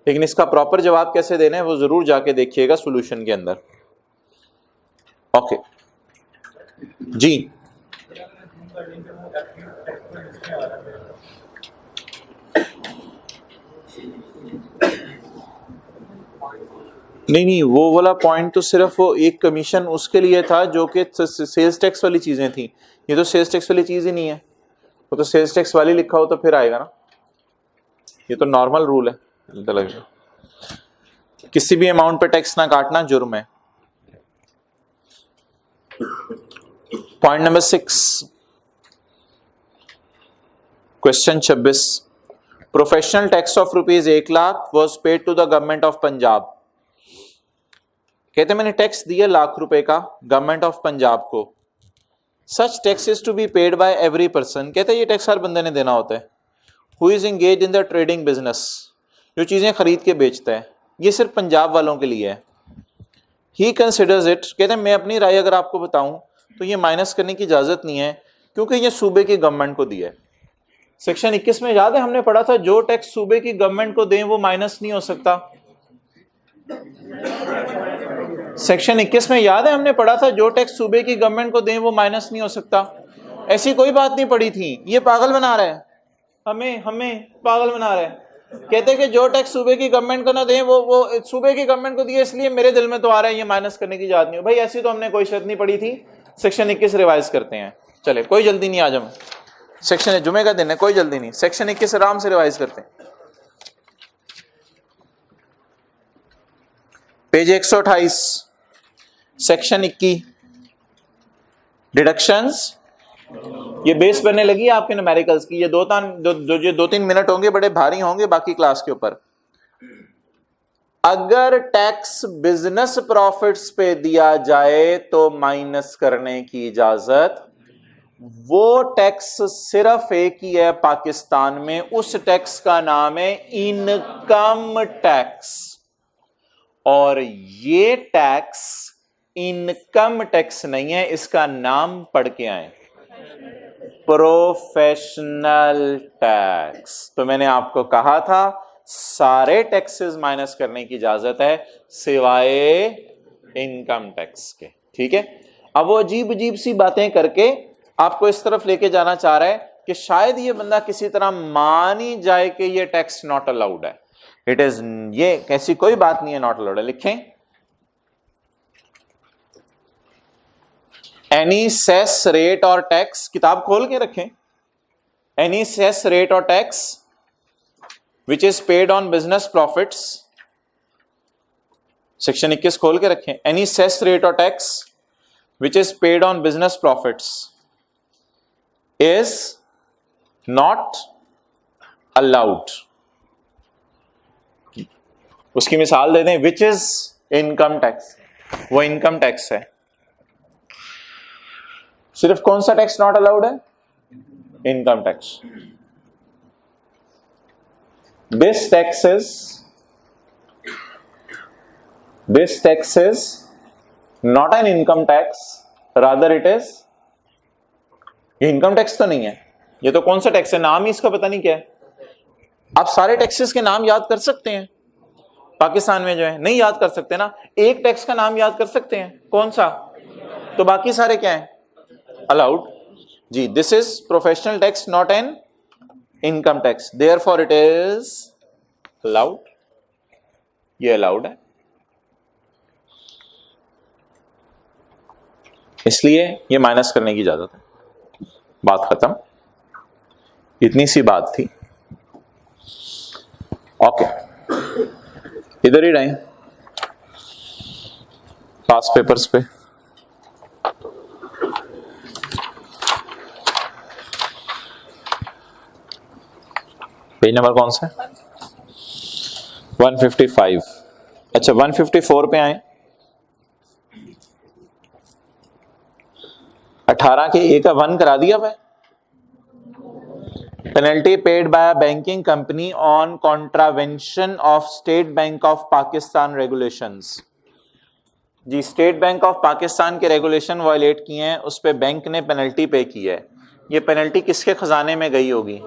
लेकिन इसका प्रॉपर जवाब कैसे देना है वो जरूर जाके देखिएगा सॉल्यूशन के अंदर। ओके जी, नहीं वो वाला पॉइंट तो सिर्फ वो एक कमीशन उसके लिए था जो कि सेल्स टैक्स वाली चीजें थी, ये तो सेल्स टैक्स वाली चीज ही नहीं है, वो तो सेल्स टैक्स वाली लिखा हो तो फिर आएगा ना, ये तो नॉर्मल रूल है। किसी भी अमाउंट पे टैक्स ना काटना जुर्म है। Point number 6, question 26, professional tax of ₹1,00,000 was paid to the government of Punjab. कहते मैंने टैक्स दिया ₹1,00,000 का गवर्नमेंट ऑफ पंजाब को, such tax is to be paid by every person. कहते ये टैक्स हर बंदे ने देना होता है, who is engage in the trading business, जो चीजें खरीद के बेचता है, ये सिर्फ पंजाब वालों के लिए है। ही कंसिडर्स इट, कहते हैं मैं अपनी राय अगर आपको बताऊं तो ये माइनस करने की इजाजत नहीं है, क्योंकि ये सूबे की गवर्नमेंट को दिया है। सेक्शन 21 में याद है हमने पढ़ा था जो टैक्स सूबे की गवर्नमेंट को दें वो माइनस नहीं हो सकता। सेक्शन 21 में याद है हमने पढ़ा था जो टैक्स सूबे की गवर्नमेंट को दें वो माइनस नहीं हो सकता। ऐसी कोई बात नहीं पड़ी थी, ये पागल बना रहा है, हमें पागल बना रहा है। कहते हैं कि जो टैक्स सूबे की गवर्नमेंट को ना दें वो सूबे की गवर्नमेंट को दिए, इसलिए मेरे दिल में तो आ रहा है ये माइनस करने की इजाजत नहीं हो। भाई ऐसी तो हमने कोई शर्त नहीं पड़ी थी। सेक्शन 21 रिवाइज करते हैं, चले कोई जल्दी नहीं, आज हम सेक्शन जुमे का दिन है, कोई जल्दी नहीं, सेक्शन 21 आराम से रिवाइज करते हैं। Page 128, section 21, deductions. ये बेस बनने लगी आपके न्यूमेरिकल्स की, ये 2-3 मिनट होंगे, बड़े भारी होंगे बाकी क्लास के ऊपर। अगर टैक्स बिजनेस प्रॉफिट्स पे दिया जाए तो माइनस करने की इजाजत, वो टैक्स सिर्फ एक ही है पाकिस्तान में, उस टैक्स का नाम है इनकम टैक्स, और ये टैक्स इनकम टैक्स नहीं है, इसका नाम पढ़ के आए, प्रोफेशनल टैक्स। तो मैंने आपको कहा था सारे टैक्सेस माइनस करने की इजाजत है सिवाय इनकम टैक्स के, ठीक है। अब वो अजीब अजीब सी बातें करके आपको इस तरफ लेके जाना चाह रहा है कि शायद ये बंदा किसी तरह मान ही जाए कि ये टैक्स नॉट अलाउड है। इट इज, ये ऐसी कोई बात नहीं है नॉट अलाउड है। लिखें, एनी सेस रेट और टैक्स, किताब खोल के रखें, एनी सेस रेट और tax which is paid on business profits, section 21 खोल के रखें, एनी सेस रेट और tax which is paid on business profits is not allowed. उसकी मिसाल दे दें, विच इज इनकम टैक्स, वो इनकम टैक्स है। सिर्फ कौन सा टैक्स नॉट अलाउड है? Income tax. This tax is not an income tax, rather it is, ये इनकम टैक्स तो नहीं है, ये तो कौन सा टैक्स है, नाम ही इसका पता नहीं क्या है। आप सारे टैक्सेस के नाम याद कर सकते हैं पाकिस्तान में जो है, नहीं याद कर सकते ना, एक टैक्स का नाम याद कर सकते हैं, कौन सा, तो बाकी सारे क्या हैं, अलाउड जी। This is professional tax not an income tax, therefore it is allowed, ये अलाउड है, इसलिए ये माइनस करने की इजाजत है, बात खत्म। इतनी सी बात थी। ओके, इधर ही रहें पास पेपर्स पे। पेज नंबर कौन सा है? 155। अच्छा 154 पे आए। 18 के ए का 1 करा दिया भाई। Penalty paid by banking company on contravention of State Bank of Pakistan regulations. जी, स्टेट बैंक ऑफ पाकिस्तान के रेगुलेशन वायलेट किए हैं, उस पे बैंक ने पेनल्टी पे की है। ये पेनल्टी किसके खजाने में गई होगी?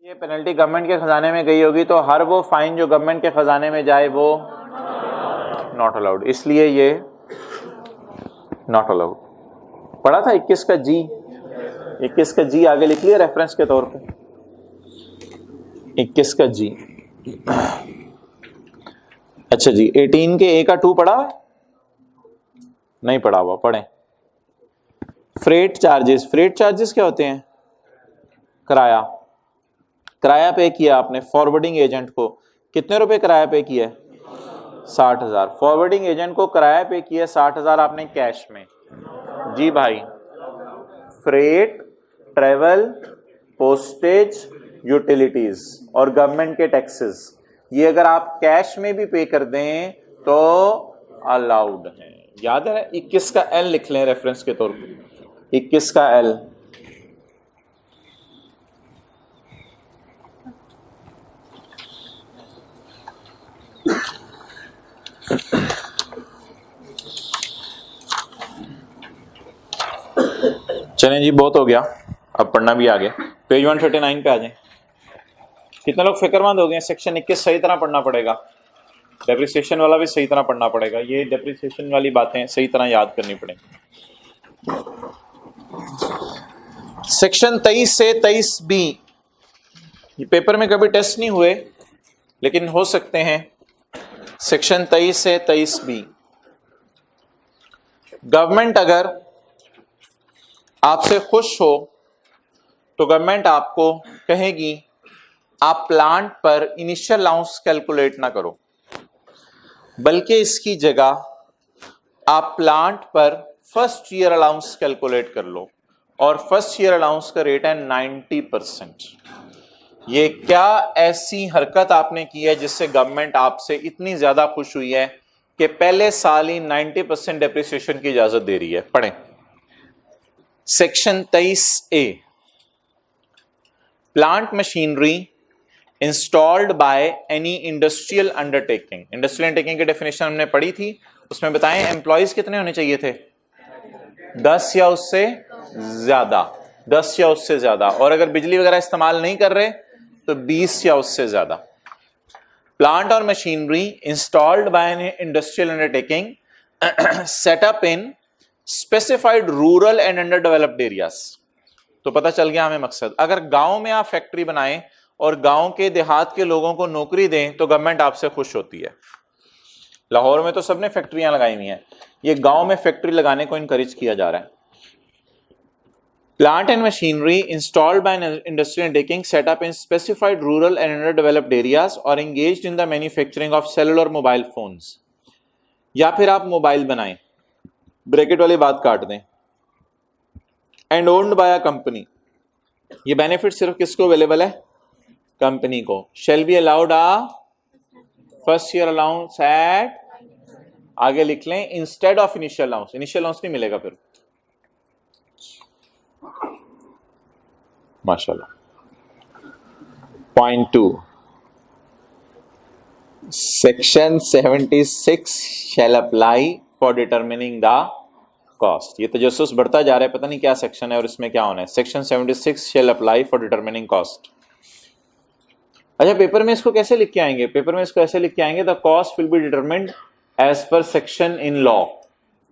ये पेनल्टी गवर्नमेंट के खजाने में गई होगी, तो हर वो फाइन जो गवर्नमेंट के खजाने में जाए वो नॉट अलाउड, इसलिए ये नॉट अलाउड। पढ़ा था 21 का जी, 21 का जी आगे लिख लिया रेफरेंस के तौर पे। 21 का जी। अच्छा जी, 18 के ए का 2 पढ़ा है? नहीं पढ़ा हुआ, पढ़ें। Freight charges. फ्रेट चार्जेस क्या होते हैं? किराया। किराया पे किया आपने फॉरवर्डिंग एजेंट को, कितने रुपए किराया पे किया? 60,000। फॉरवर्डिंग एजेंट को किराया पे किया 60,000 आपने कैश में। जी भाई, फ्रेट, ट्रेवल, पोस्टेज, यूटिलिटीज और गवर्नमेंट के टैक्सेस, ये अगर आप कैश में भी पे कर दें तो अलाउड है। याद है? 21 का एल लिख लें रेफरेंस के तौर पे। 21 का एल। चलें जी, बहुत हो गया, अब पढ़ना भी आगे। पेज 139 पे आ जाएं। कितने लोग फिक्रमंद हो गए? सेक्शन 21 सही तरह पढ़ना पड़ेगा, डेप्रिसिएशन वाला भी सही तरह पढ़ना पड़ेगा, ये डेप्रिसिएशन वाली बातें सही तरह याद करनी पड़ेगी। सेक्शन 23 से 23B ये पेपर में कभी टेस्ट नहीं हुए लेकिन हो सकते हैं। सेक्शन 23 से 23B, गवर्नमेंट अगर आपसे खुश हो तो गवर्नमेंट आपको कहेगी आप प्लांट पर इनिशियल अलाउंस कैलकुलेट ना करो, बल्कि इसकी जगह आप प्लांट पर फर्स्ट ईयर अलाउंस कैलकुलेट कर लो, और फर्स्ट ईयर अलाउंस का रेट है 90%। ये क्या ऐसी हरकत आपने की है जिससे गवर्नमेंट आपसे इतनी ज्यादा खुश हुई है कि पहले साल ही 90% डेप्रिसिएशन की इजाजत दे रही है? पढ़ें section 23A, plant machinery installed by any industrial undertaking. Industrial undertaking की डेफिनेशन हमने पढ़ी थी, उसमें बताएं एम्प्लॉयज कितने होने चाहिए थे? 10 या उससे ज्यादा। 10 या उससे ज्यादा, और अगर बिजली वगैरह इस्तेमाल नहीं कर रहे तो 20 या उससे ज्यादा। प्लांट और machinery installed by any industrial undertaking setup in specified rural and under developed areas. तो पता चल गया हमें मकसद। अगर गांव में आप फैक्ट्री बनाएं और गांव के देहात के लोगों को नौकरी दें तो गवर्नमेंट आपसे खुश होती है। लाहौर में तो सबने फैक्ट्रियां लगाई हुई हैं, ये गांव में फैक्ट्री लगाने को इनकरेज किया जा रहा है। Plant and machinery installed by industrial undertaking set up in specified rural and under developed areas और engaged in the manufacturing of cellular mobile phones. या फिर आप मोबाइल बनाएं, ब्रैकेट वाली बात काट दें, and owned by a company. ये बेनिफिट सिर्फ किसको अवेलेबल है? कंपनी को। Shall be allowed a first year allowance at, आगे लिख लें, instead of initial allowance. Initial allowance नहीं मिलेगा फिर। माशाल्लाह। Point 2, section 76 shall apply for determining the cost. ये तजस्सुस बढ़ता जा रहा है, पता नहीं क्या सेक्शन है और इसमें क्या होना है। Section 76 shall apply for determining cost. अच्छा, पेपर में इसको कैसे लिख के आएंगे? पेपर में इसको ऐसे लिख के आएंगे, the cost will be determined as per section in law.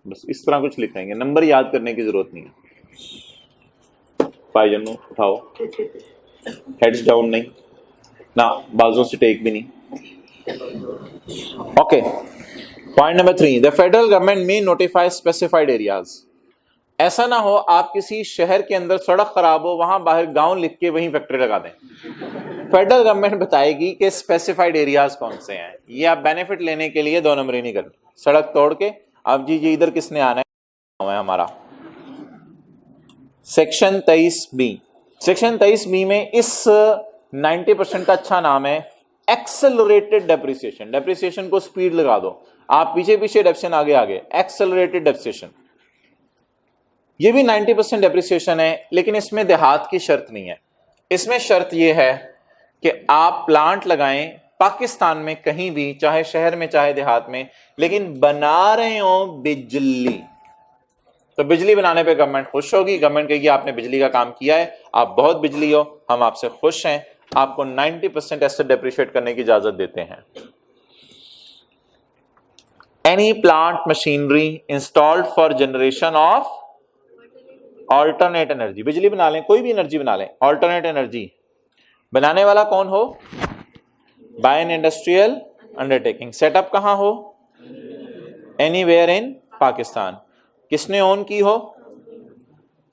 बस इस तरह कुछ लिखेंगे, नंबर याद करने की जरूरत नहीं है। पायजन उठाओ, हेड्स डाउन नहीं ना, बाजू से टेक भी नहीं। Okay, point number 3, the federal government may notify specified areas ऐसा ना हो आप किसी शहर के अंदर सड़क खराब हो, वहां बाहर गांव लिख के वहीं फैक्ट्री लगा दें। फेडरल गवर्नमेंट बताएगी कि स्पेसिफाइड एरियाज कौन से हैं। ये आप बेनिफिट लेने के लिए 2 नंबरी नहीं करनी, सड़क तोड़ के अब जी इधर किसने आना है हमारा। सेक्शन 23B, सेक्शन 23B में इस 90% का अच्छा नाम है एक्सेलरेटेड डेप्रिसिएशन। डेप्रिसिएशन को स्पीड लगा दो, आप पीछे पीछे डेप्रिसिएशन आगे आगे, एक्सेलरेटेड डेप्रिसिएशन। ये भी 90% डेप्रिसिएशन है, लेकिन इसमें देहात की शर्त नहीं है। इसमें शर्त यह है कि आप प्लांट लगाएं पाकिस्तान में कहीं भी, चाहे शहर में चाहे देहात में, लेकिन बना रहे हो बिजली। तो बिजली बनाने पे गवर्नमेंट खुश होगी, गवर्नमेंट कहेगी आपने बिजली का काम किया है, आप बहुत बिजली हो, हम आपसे खुश हैं, आपको 90% एसेट डेप्रिशिएट करने की इजाजत देते हैं। Any plant machinery installed for generation of alternate energy, बिजली बना लें, कोई भी एनर्जी बना लें, ऑल्टरनेट एनर्जी बनाने वाला कौन हो, by an industrial undertaking. Setup कहां हो, एनीवेयर इन पाकिस्तान। किसने ओन की हो,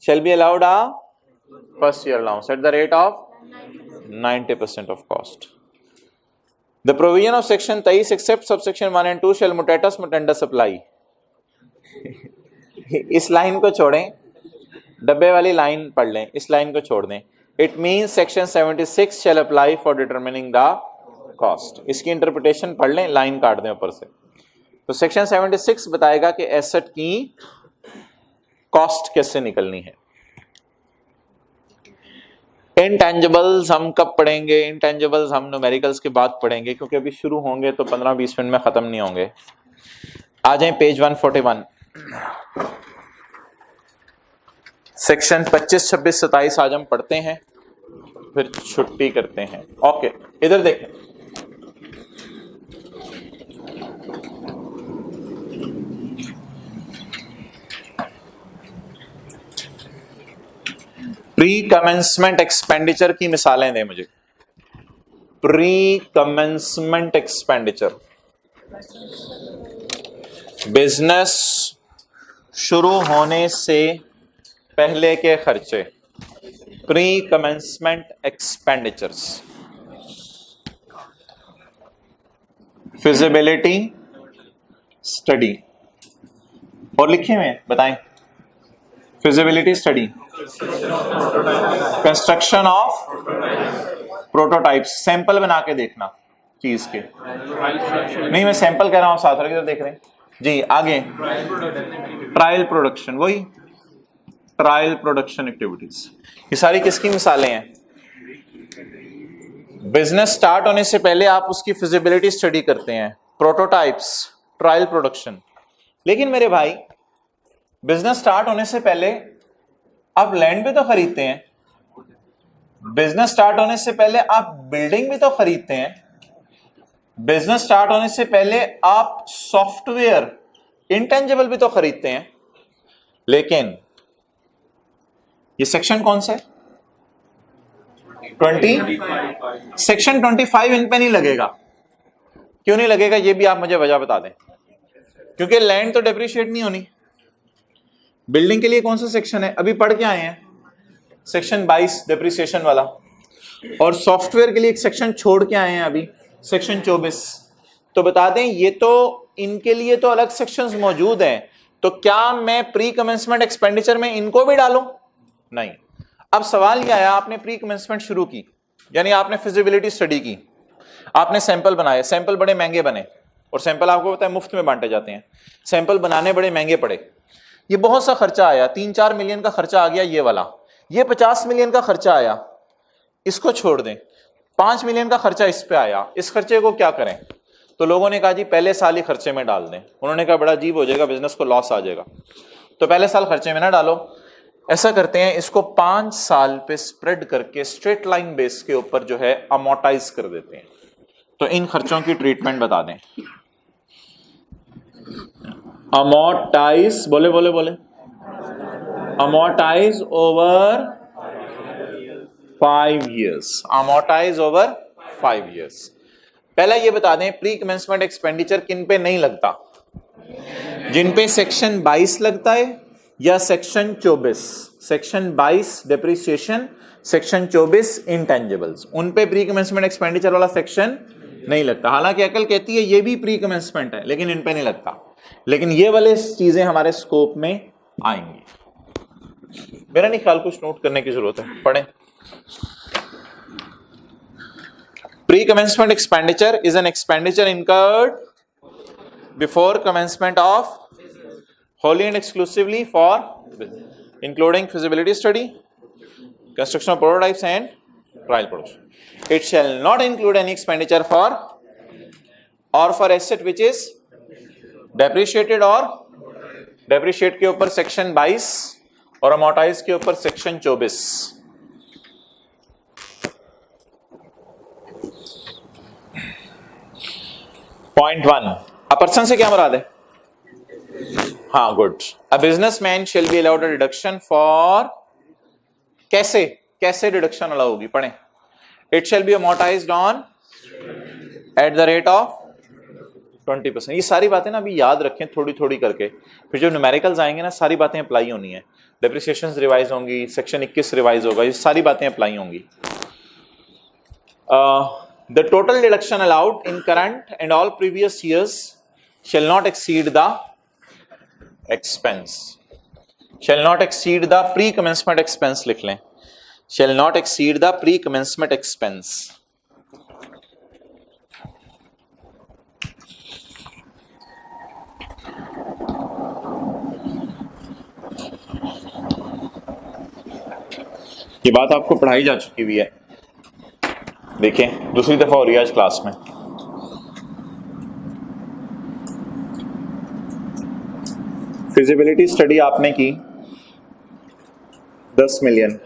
shall be allowed a first year allowance at the rate of 90% of cost. The provision of section 23 except subsection 1 and 2 shall mutatis mutandis apply. इस लाइन को छोड़ें, डब्बे वाली लाइन पढ़ लें, इस लाइन को छोड़ दें। It means section 76 shall apply for determining the cost. इसकी इंटरप्रिटेशन पढ़ लें, लाइन काट दें ऊपर से। तो सेक्शन 76 बताएगा कि एसेट की कॉस्ट कैसे निकलनी है। इंटेंजिबल्स हम कब पढ़ेंगे, इंटेंजिबल्स हम न्यूमेरिकल्स के बाद पढ़ेंगे, क्योंकि अभी शुरू होंगे तो 15-20 मिनट में खत्म नहीं होंगे। आ जाएं पेज 141, सेक्शन 25, 26, 27 आज हम पढ़ते हैं, फिर छुट्टी करते हैं। ओके, इधर देखें, प्री कमेंसमेंट एक्सपेंडिचर की मिसालें दें मुझे। प्री कमेंसमेंट एक्सपेंडिचर, बिजनेस शुरू होने से पहले के खर्चे, pre commencement expenditures. Feasibility study, और लिखे हुए बताएं, feasibility study, construction of prototypes, sample बना के देखना चीज के, नहीं मैं सैंपल कह रहा हूं, साथ रख देख रहे हैं जी। आगे ट्रायल प्रोडक्शन, वही ट्रायल प्रोडक्शन एक्टिविटीज। ये सारी किसकी मिसालें हैं, बिजनेस स्टार्ट होने से पहले आप उसकी फिजिबिलिटी स्टडी करते हैं, प्रोटोटाइप्स, ट्रायल प्रोडक्शन। लेकिन मेरे भाई बिजनेस स्टार्ट होने से पहले आप लैंड भी तो खरीदते हैं, बिजनेस स्टार्ट होने से पहले आप बिल्डिंग भी तो खरीदते हैं, बिजनेस स्टार्ट होने से पहले आप सॉफ्टवेयर इंटेंजिबल भी तो खरीदते हैं। लेकिन ये सेक्शन कौन सा है, 20, सेक्शन 25 इन पे नहीं लगेगा। क्यों नहीं लगेगा, ये भी आप मुझे वजह बता दें। क्योंकि लैंड तो डेप्रिशिएट नहीं होनी। बिल्डिंग के लिए कौन सा सेक्शन है, अभी पढ़ के आए हैं, सेक्शन 22 डेप्रिसिएशन वाला, और सॉफ्टवेयर के लिए एक सेक्शन छोड़ के आए हैं अभी, सेक्शन 24। तो बता दें, ये तो इनके लिए तो अलग सेक्शंस मौजूद हैं, तो क्या मैं प्री कमेंसमेंट एक्सपेंडिचर में इनको भी डालूं, नहीं। अब सवाल यह आया, आपने प्री कमेंसमेंट शुरू की, यानी आपने फिजिबिलिटी स्टडी की, आपने सैंपल बनाए, सैंपल बड़े महंगे बने, और सैंपल आपको पता है मुफ्त में बांटे जाते हैं, सैंपल बनाने बड़े महंगे पड़े, ये बहुत सा खर्चा आया, 3-4 मिलियन का खर्चा आ गया ये वाला, ये 50 मिलियन का खर्चा आया, इसको छोड़ दें, 5 मिलियन का खर्चा इस पे आया, इस खर्चे को क्या करें। तो लोगों ने कहा जी पहले साल ही खर्चे में डाल दें। उन्होंने कहा बड़ा अजीब हो जाएगा, बिजनेस को लॉस आ जाएगा, तो पहले साल खर्चे में ना डालो, ऐसा करते हैं इसको 5 साल पे स्प्रेड करके स्ट्रेट लाइन बेस के ऊपर जो है अमोर्टाइज कर देते हैं। तो इन खर्चों की ट्रीटमेंट बता दें, अमोर्टाइज, बोले बोले बोले, amortise over 5 years, amortise over 5 years। पहला ये बता दें, प्री कमेंसमेंट एक्सपेंडिचर किन पे नहीं लगता, जिन पे सेक्शन 22 लगता है या section 24, section 22 depreciation, section 24 intangibles, उन पे प्री कमेंसमेंट एक्सपेंडिचर वाला सेक्शन नहीं लगता। हालांकि अकल कहती है ये भी प्री कमेंसमेंट है, लेकिन इन पे नहीं लगता। लेकिन ये वाले चीजें हमारे स्कोप में आएंगी। मेरा नहीं ख्याल कुछ नोट करने की जरूरत है, पढ़ें। Pre commencement expenditure is an expenditure incurred before commencement of wholly and exclusively for including feasibility study, construction of prototypes and trial production. It shall not include any expenditure for or for asset which is depreciated or depreciate के ऊपर सेक्शन 22 और amortize के ऊपर सेक्शन 24। पॉइंट 1, अपर्सन से क्या मुराद है? हाँ, good. A businessman shell be allowed a deduction for, कैसे कैसे डिडक्शन अलाउ होगी, पढ़ें। It shall be amortised on at the rate of 20%। ये सारी बातें ना अभी याद रखें थोड़ी थोड़ी करके, फिर जब न्यूमेरिकल्स आएंगे ना सारी बातें अप्लाई होनी है। डेप्रिसिएशंस रिवाइज होंगी, सेक्शन 21 रिवाइज होगा, ये सारी बातें अप्लाई होंगी। The total deduction allowed in current and all previous years shall not exceed the expense, shall not exceed the pre-commencement expense, लिख लें, shall not exceed the pre-commencement expense। ये बात आपको पढ़ाई जा चुकी हुई है, देखें दूसरी दफा हो रही है आज क्लास में। फिजिबिलिटी स्टडी आपने की 10 मिलियन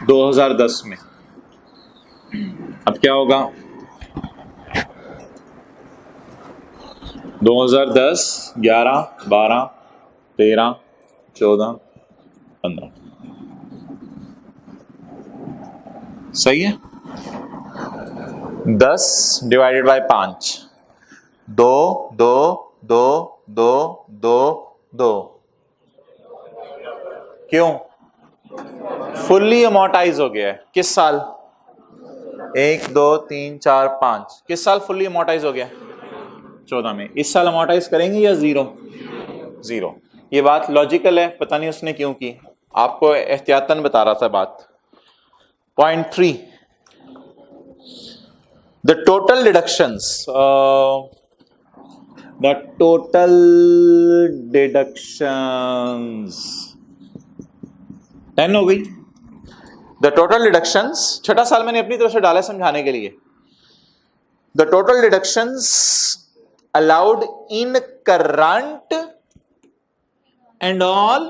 2010 में, अब क्या होगा? 2010, 11, 12, 13, 14, 15, सही है। 10 डिवाइडेड बाय 5, 2 2 2 2 2 2, क्यों? फुल्ली अमोर्टाइज हो गया है। किस साल? 1 2 3 4 5, किस साल फुल्ली अमोर्टाइज हो गया? 14 में। इस साल अमोर्टाइज करेंगे या जीरो? जीरो। ये बात लॉजिकल है, पता नहीं उसने क्यों की, आपको एहतियातन बता रहा था बात। Point 3, the total deductions, the total deductions 10 हो गई। the total deductions, छठा साल मैंने अपनी तरफ से डाला समझाने के लिए। the total deductions allowed in current and all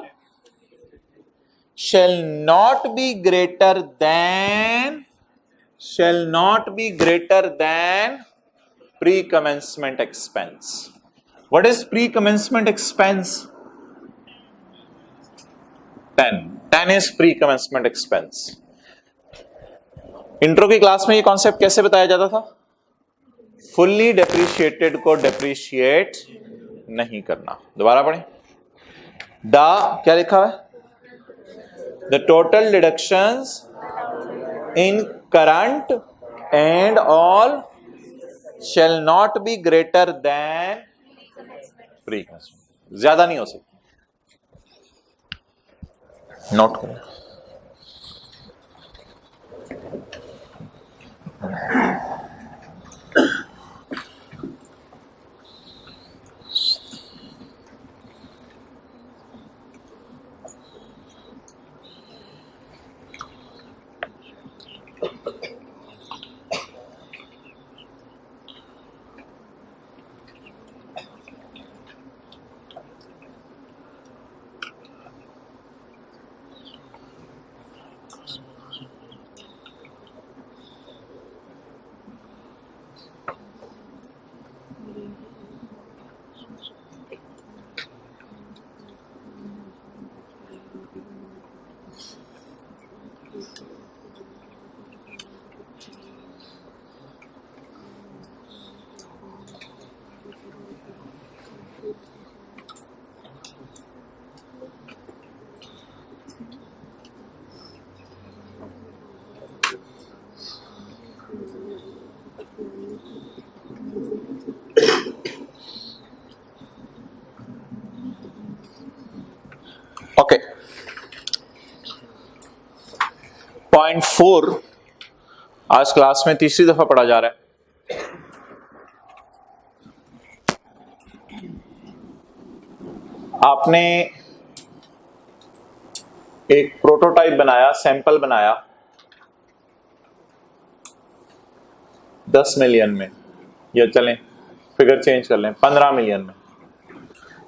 shall not be greater than pre-commencement expense. What is pre-commencement expense? 10 is pre-commencement expense. Intro की क्लास में ये कॉन्सेप्ट कैसे बताया जाता था? फुल्ली डेप्रिशिएटेड को डेप्रिशिएट नहीं करना। दोबारा पढ़ें। क्या लिखा हुआ है? The total deductions in current and all shall not be greater than pre-commencement, ज्यादा नहीं हो सकती। नोट करें। पॉइंट 4 आज क्लास में तीसरी दफा पढ़ा जा रहा है। आपने एक प्रोटोटाइप बनाया, सैंपल बनाया 10 मिलियन में, या चलें फिगर चेंज कर लें 15 मिलियन में।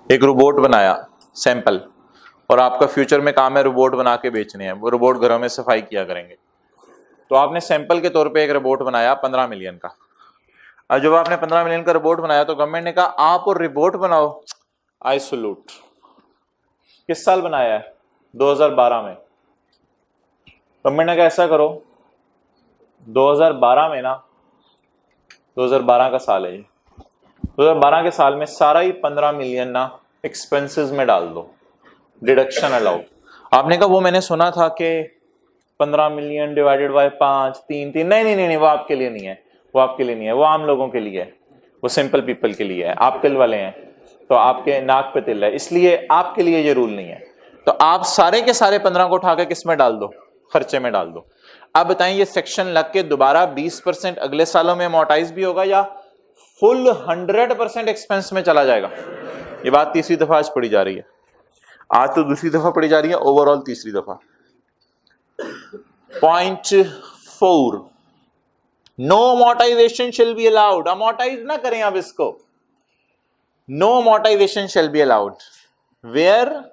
एक रोबोट बनाया सैंपल, और आपका फ्यूचर में काम है रोबोट बना के बेचने हैं, वो रोबोट घरों में सफाई किया करेंगे। तो आपने सैंपल के तौर पे एक रोबोट बनाया 15 मिलियन का। अब जब आपने 15 मिलियन का रोबोट बनाया तो गवर्नमेंट ने कहा आप और रोबोट बनाओ। I salute. किस साल बनाया है? 2012 में। गवर्नमेंट ने कहा ऐसा करो, 2012 में ना, 2012 का साल है ये, 2012 के साल में सारा ही 15 मिलियन ना एक्सपेंसेस में डाल दो, डिडक्शन अलाउड। आपने कहा वो मैंने सुना था कि 15 मिलियन डिवाइडेड बाय 5, 3, नहीं, वो आपके लिए नहीं है, वो आपके लिए नहीं है, वो आम लोगों के लिए है, वो सिंपल पीपल के लिए है। आप तिल वाले हैं तो आपके नाक पे तिल है, इसलिए आपके लिए ये रूल नहीं है। तो आप सारे के सारे 15 को उठा के किस में डाल दो? खर्चे में डाल दो। अब बताएं ये सेक्शन लग के दोबारा 20% अगले सालों में अमोर्टाइज भी होगा या फुल 100% एक्सपेंस में चला जाएगा? ये बात तीसरी दफा आज पढ़ी जा रही है। आज तो दूसरी दफा पढ़ी जा रही है, ओवरऑल तीसरी दफा। Point 4, no amortization shall be allowed. Amortize ना करें अब इसको। No amortization shall be allowed where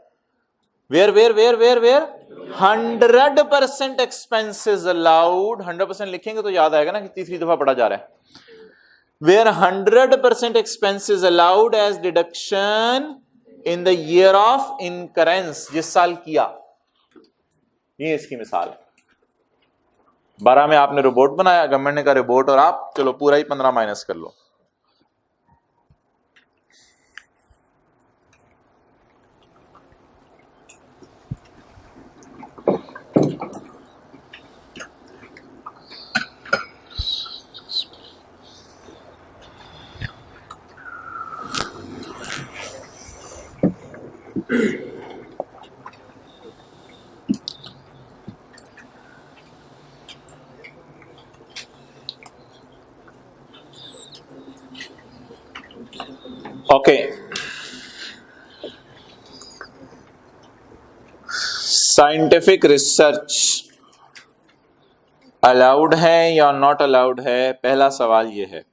100% expenses allowed. 100% लिखेंगे तो याद आएगा ना कि तीसरी दफा पढ़ा जा रहा है। Where 100% expenses allowed as deduction in the year of incurrence. जिस साल किया, ये इसकी मिसाल है। 12 में आपने रोबोट बनाया, गवर्नमेंट ने कहा रोबोट और आप चलो पूरा ही 15 माइनस कर लो। ओके, साइंटिफिक रिसर्च अलाउड है या नॉट अलाउड है? पहला सवाल ये है।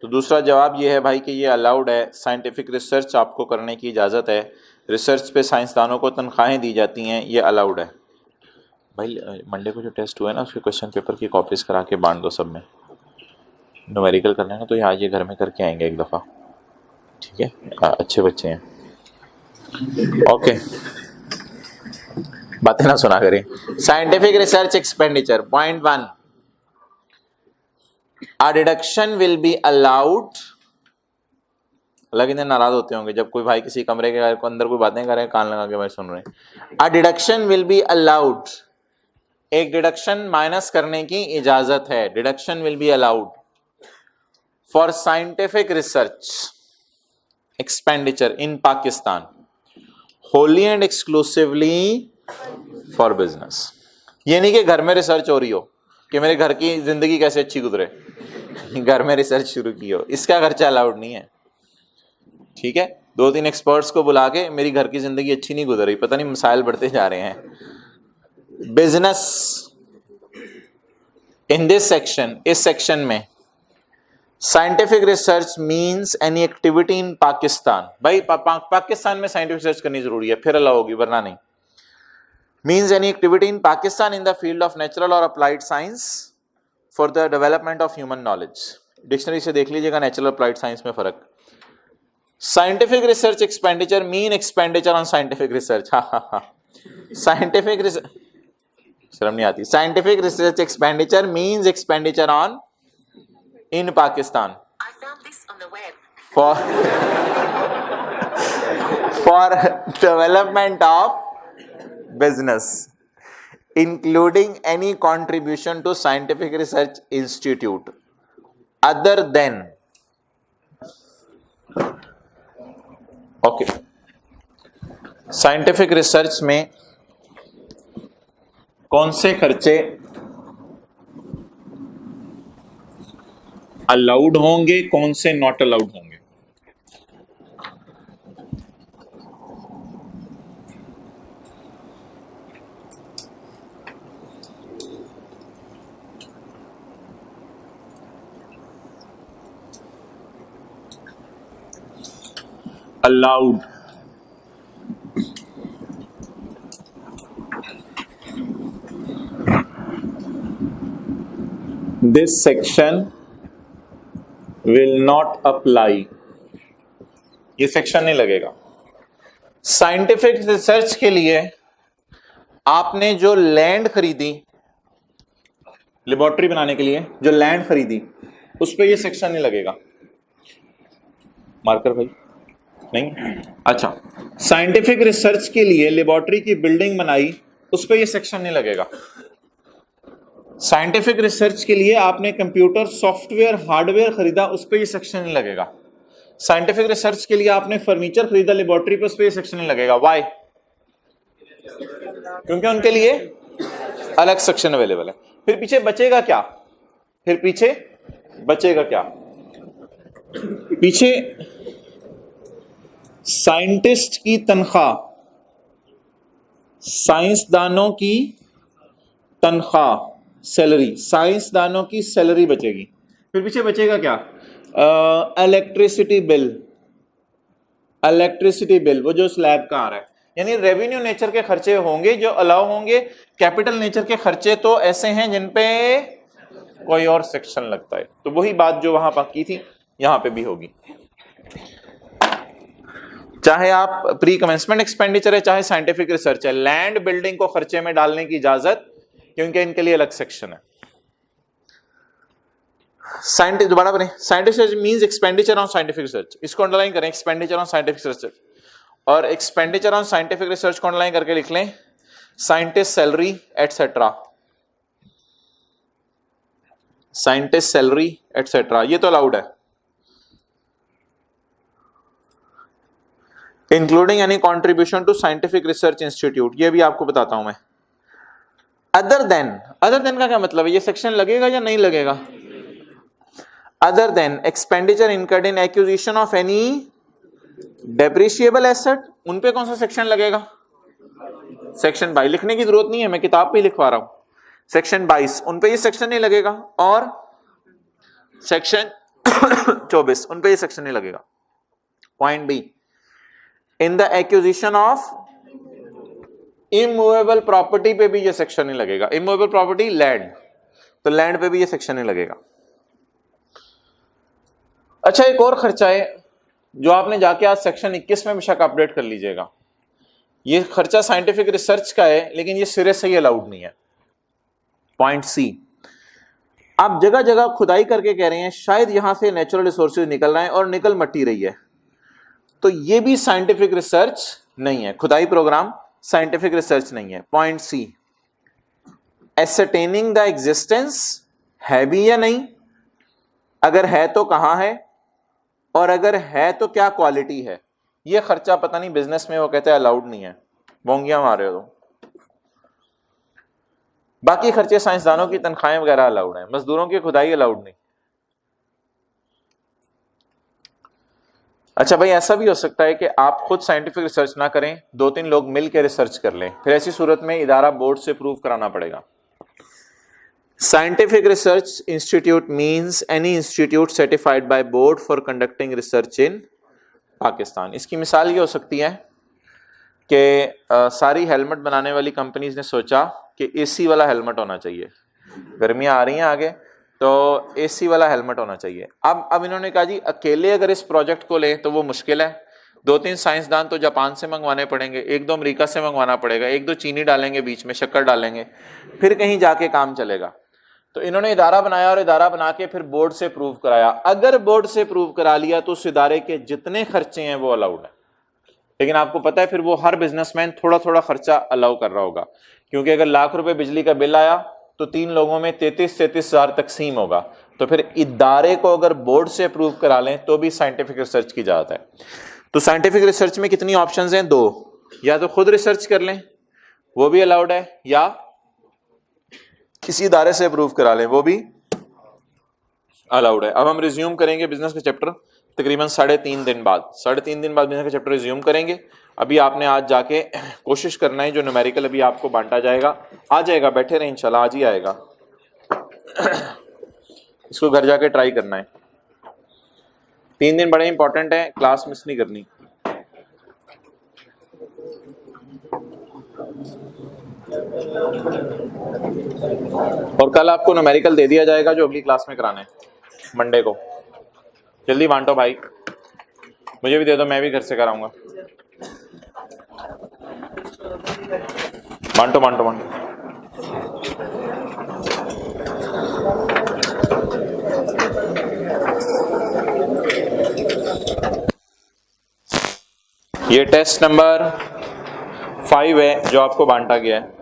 तो दूसरा जवाब ये है भाई कि ये अलाउड है। साइंटिफिक रिसर्च आपको करने की इजाज़त है। रिसर्च पे साइंसदानों को तनख्वाहें दी जाती हैं, ये अलाउड है। भाई मंडे को जो टेस्ट हुआ है ना, उसके क्वेश्चन पेपर की कॉपीज करा के बांट दो सब में। न्यूमेरिकल करना है ना तो ये आज ये घर में करके आएंगे एक दफ़ा, ठीक है? अच्छे बच्चे हैं। ओके, बातें ना सुना करें। Scientific research expenditure point 1, a deduction will be allowed। अलग इन्हें नाराज होते होंगे जब कोई भाई किसी कमरे के अंदर कोई बातें कर रहे हैं, कान लगा के भाई सुन रहे हैं। a deduction will be allowed, एक डिडक्शन माइनस करने की इजाजत है। Deduction will be allowed for scientific research expenditure in Pakistan, Holi and exclusively for business. ये नहीं कि घर में रिसर्च हो रही हो कि मेरे घर की जिंदगी कैसे अच्छी गुजरे, घर में रिसर्च शुरू की हो, इसका खर्चा अलाउड नहीं है, ठीक है? 2-3 एक्सपर्ट्स को बुला के मेरी घर की जिंदगी अच्छी नहीं गुजर रही, पता नहीं मसाइल बढ़ते जा रहे हैं। बिजनेस इन दिस सेक्शन, इस सेक्शन में scientific research means any activity in Pakistan. भाई पाकिस्तान में साइंटिफिक रिसर्च करनी जरूरी है, फिर अलाउ होगी, वरना नहीं। Means any activity in Pakistan in the field of natural और applied science for the development of human knowledge. Dictionary से देख लीजिएगा नेचुरल अप्लाइड साइंस में फर्क। Scientific research expenditure mean expenditure on scientific research. Scientific research, शर्म नहीं आती। Scientific research expenditure means expenditure on in Pakistan for development of business, including any contribution to scientific research institute other than, okay, scientific research में कौन से खर्चे अलाउड होंगे, कौन से नॉट अलाउड होंगे। Allowed, this section will not apply, ये सेक्शन नहीं लगेगा। साइंटिफिक रिसर्च के लिए आपने जो लैंड खरीदी, लेबोरेटरी बनाने के लिए जो लैंड खरीदी, उस पर ये सेक्शन नहीं लगेगा। मार्कर भाई नहीं, अच्छा। साइंटिफिक रिसर्च के लिए लेबोरेटरी की बिल्डिंग बनाई, उस पर ये सेक्शन नहीं लगेगा। साइंटिफिक रिसर्च के लिए आपने कंप्यूटर सॉफ्टवेयर हार्डवेयर खरीदा, उस पर ये सेक्शन नहीं लगेगा। साइंटिफिक रिसर्च के लिए आपने फर्नीचर खरीदा लेबोरेटरी पर, उस पर ये सेक्शन नहीं लगेगा। वाई? क्योंकि उनके लिए अलग सेक्शन अवेलेबल है। फिर पीछे बचेगा क्या? फिर पीछे बचेगा क्या? पीछे साइंटिस्ट की तनख्वाह, साइंसदानों की तनख्वाह, सैलरी, साइंसदानों की सैलरी बचेगी। फिर पीछे बचेगा क्या? इलेक्ट्रिसिटी बिल, इलेक्ट्रिसिटी बिल वो जो स्लैब का आ रहा है। यानी रेवेन्यू नेचर के खर्चे होंगे जो अलाउ होंगे। कैपिटल नेचर के खर्चे तो ऐसे हैं जिन पे कोई और सेक्शन लगता है। तो वही बात जो वहां बाकी थी यहां पे भी होगी। चाहे आप प्री कमेंसमेंट एक्सपेंडिचर है, चाहे साइंटिफिक रिसर्च है, लैंड बिल्डिंग को खर्चे में डालने की इजाजत, क्योंकि इनके लिए अलग सेक्शन है। साइंटिस्ट दोबारा बने, scientific research means expenditure on scientific research. इसको अंडरलाइन करें, एक्सपेंडिचर ऑन साइंटिफिक रिसर्च, और एक्सपेंडिचर ऑन साइंटिफिक रिसर्च को अंडरलाइन करके लिख लें scientist salary etcetera, scientist salary etcetera. ये तो अलाउड है। Including any contribution to scientific research institute, ये भी आपको बताता हूं मैं। अदर देन का क्या मतलब है? ये सेक्शन लगेगा या नहीं लगेगा? Other than expenditure incurred in acquisition of any depreciable asset, उन पे कौन सा सेक्शन लगेगा? सेक्शन 22। लिखने की जरूरत नहीं है, मैं किताब पे लिखवा रहा हूं। सेक्शन 22 उन पे ये सेक्शन नहीं लगेगा, और सेक्शन 24 उन पे ये सेक्शन नहीं लगेगा। Point B, in the acquisition of immovable property पे भी ये सेक्शन नहीं लगेगा। इमूवेबल प्रॉपर्टी लैंड, तो लैंड पे भी ये सेक्शन नहीं लगेगा। अच्छा, एक और खर्चा है जो आपने जाके आज सेक्शन 21 में बेशक अपडेट कर लीजिएगा। ये खर्चा साइंटिफिक रिसर्च का है, लेकिन ये सिरे से ही अलाउड नहीं है। पॉइंट सी, आप जगह जगह खुदाई करके कह रहे हैं शायद यहां से नेचुरल रिसोर्सेज निकल रहे हैं और निकल मट्टी रही है, तो ये भी साइंटिफिक रिसर्च नहीं है। खुदाई प्रोग्राम साइंटिफिक रिसर्च नहीं है। Point C, ascertaining the existence है भी या नहीं, अगर है तो कहां है, और अगर है तो क्या क्वालिटी है। ये खर्चा पता नहीं बिजनेस में वो कहते हैं अलाउड नहीं है, बोंगियां मारे हो। बाकी खर्चे साइंसदानों की तनख्वाहें वगैरह अलाउड है, मजदूरों की खुदाई अलाउड नहीं। अच्छा भाई, ऐसा भी हो सकता है कि आप खुद साइंटिफिक रिसर्च ना करें, 2-3 लोग मिलकर रिसर्च कर लें, फिर ऐसी सूरत में इदारा बोर्ड से प्रूव कराना पड़ेगा। Scientific research institute means any institute certified by board for conducting research इन पाकिस्तान। इसकी मिसाल ये हो सकती है कि सारी हेलमेट बनाने वाली कंपनीज ने सोचा कि एसी वाला हेलमेट होना चाहिए, गर्मियां आ रही हैं आगे, तो एसी वाला हेलमेट होना चाहिए। अब इन्होंने कहा जी अकेले अगर इस प्रोजेक्ट को लें तो वो मुश्किल है, 2-3 साइंसदान तो जापान से मंगवाने पड़ेंगे, 1-2 अमेरिका से मंगवाना पड़ेगा, 1-2 चीनी डालेंगे बीच में, शक्कर डालेंगे, फिर कहीं जाके काम चलेगा। तो इन्होंने इदारा बनाया और इदारा बना के फिर बोर्ड से प्रूव कराया। अगर बोर्ड से प्रूव करा लिया तो उस इदारे के जितने खर्चे हैं वो अलाउड है। लेकिन आपको पता है फिर वो हर बिजनेसमैन थोड़ा थोड़ा खर्चा अलाउ कर रहा होगा, क्योंकि अगर ₹1,00,000 बिजली का बिल आया तो 3 लोगों में 33 हज़ार तकसीम होगा। तो फिर इदारे को अगर बोर्ड से अप्रूव करा लें तो भी साइंटिफिक रिसर्च की इजाजत है। तो साइंटिफिक रिसर्च में कितनी ऑप्शंस हैं? 2, या तो खुद रिसर्च कर लें वो भी अलाउड है, या किसी इदारे से अप्रूव करा लें, वो भी अलाउड है। अब हम रिज्यूम करेंगे बिजनेस का चैप्टर तकरीबन 3.5 दिन बाद। 3.5 दिन बाद बिजनेस का चैप्टर रिज्यूम करेंगे। अभी आपने आज जाके कोशिश करना है, जो न्यूमेरिकल अभी आपको बांटा जाएगा आ जाएगा, बैठे रहे इंशाल्लाह आज ही आएगा। इसको घर जाके ट्राई करना है। 3 दिन बड़े इंपॉर्टेंट है, क्लास मिस नहीं करनी। और कल आपको न्यूमेरिकल दे दिया जाएगा जो अगली क्लास में कराना है मंडे को। जल्दी बांटो भाई, मुझे भी दे दो, मैं भी घर से कराऊंगा। बांटो बांटो बांटो। ये टेस्ट नंबर 5 है जो आपको बांटा गया है।